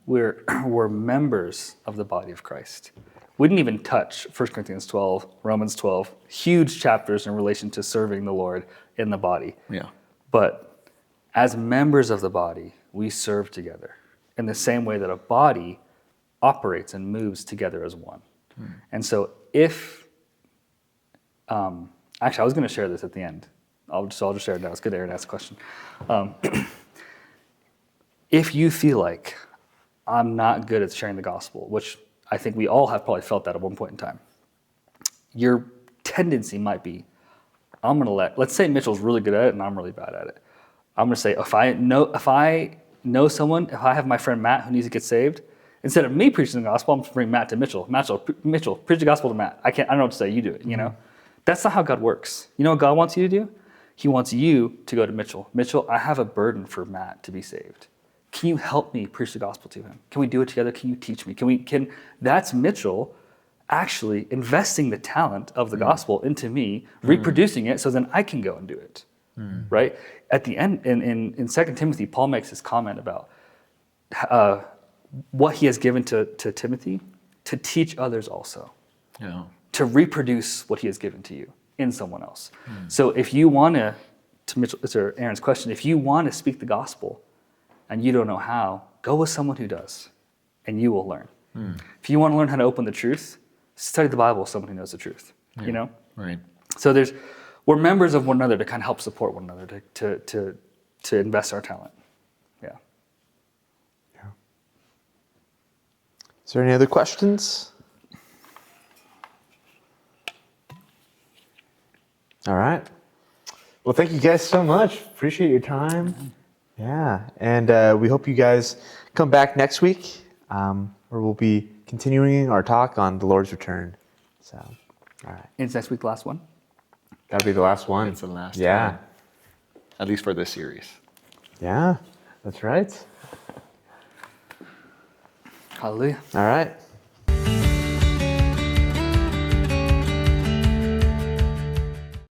[SPEAKER 3] We're members of the body of Christ. We didn't even touch 1 Corinthians 12, Romans 12, huge chapters in relation to serving the Lord in the body.
[SPEAKER 2] Yeah.
[SPEAKER 3] But as members of the body, we serve together in the same way that a body operates and moves together as one. And so if, actually, I was going to share this at the end. I'll just share it now. It's good Aaron asked a question. If you feel like I'm not good at sharing the gospel, which I think we all have probably felt that at one point in time, your tendency might be, I'm going to let's say Mitchell's really good at it and I'm really bad at it. I'm going to say, if I know someone, if I have my friend Matt who needs to get saved, instead of me preaching the gospel, I'm going to bring Matt to Mitchell. Mitchell, preach the gospel to Matt. I don't know what to say. You do it, That's not how God works. You know what God wants you to do? He wants you to go to Mitchell. Mitchell, I have a burden for Matt to be saved. Can you help me preach the gospel to him? Can we do it together? Can you teach me? That's Mitchell actually investing the talent of the gospel into me, reproducing it so then I can go and do it, right? At the end, in 2 Timothy, Paul makes this comment about what he has given to Timothy to teach others also, to reproduce what he has given to you in someone else. So if you want to Mitchell, it's Aaron's question, if you want to speak the gospel and you don't know how, go with someone who does, and you will learn. If you want to learn how to open the truth, study the Bible with someone who knows the truth,
[SPEAKER 2] Right.
[SPEAKER 3] So we're members of one another to kind of help support one another, to invest our talent. Yeah.
[SPEAKER 1] Is there any other questions? All right. Well, thank you guys so much. Appreciate your time. Yeah. And we hope you guys come back next week, where we'll be continuing our talk on the Lord's return. So, all right.
[SPEAKER 3] Is next week the last one?
[SPEAKER 1] That'll be the last one.
[SPEAKER 2] It's the last
[SPEAKER 1] Yeah.
[SPEAKER 2] one. At least for this series.
[SPEAKER 1] Yeah. That's right.
[SPEAKER 3] Hallelujah.
[SPEAKER 1] All right.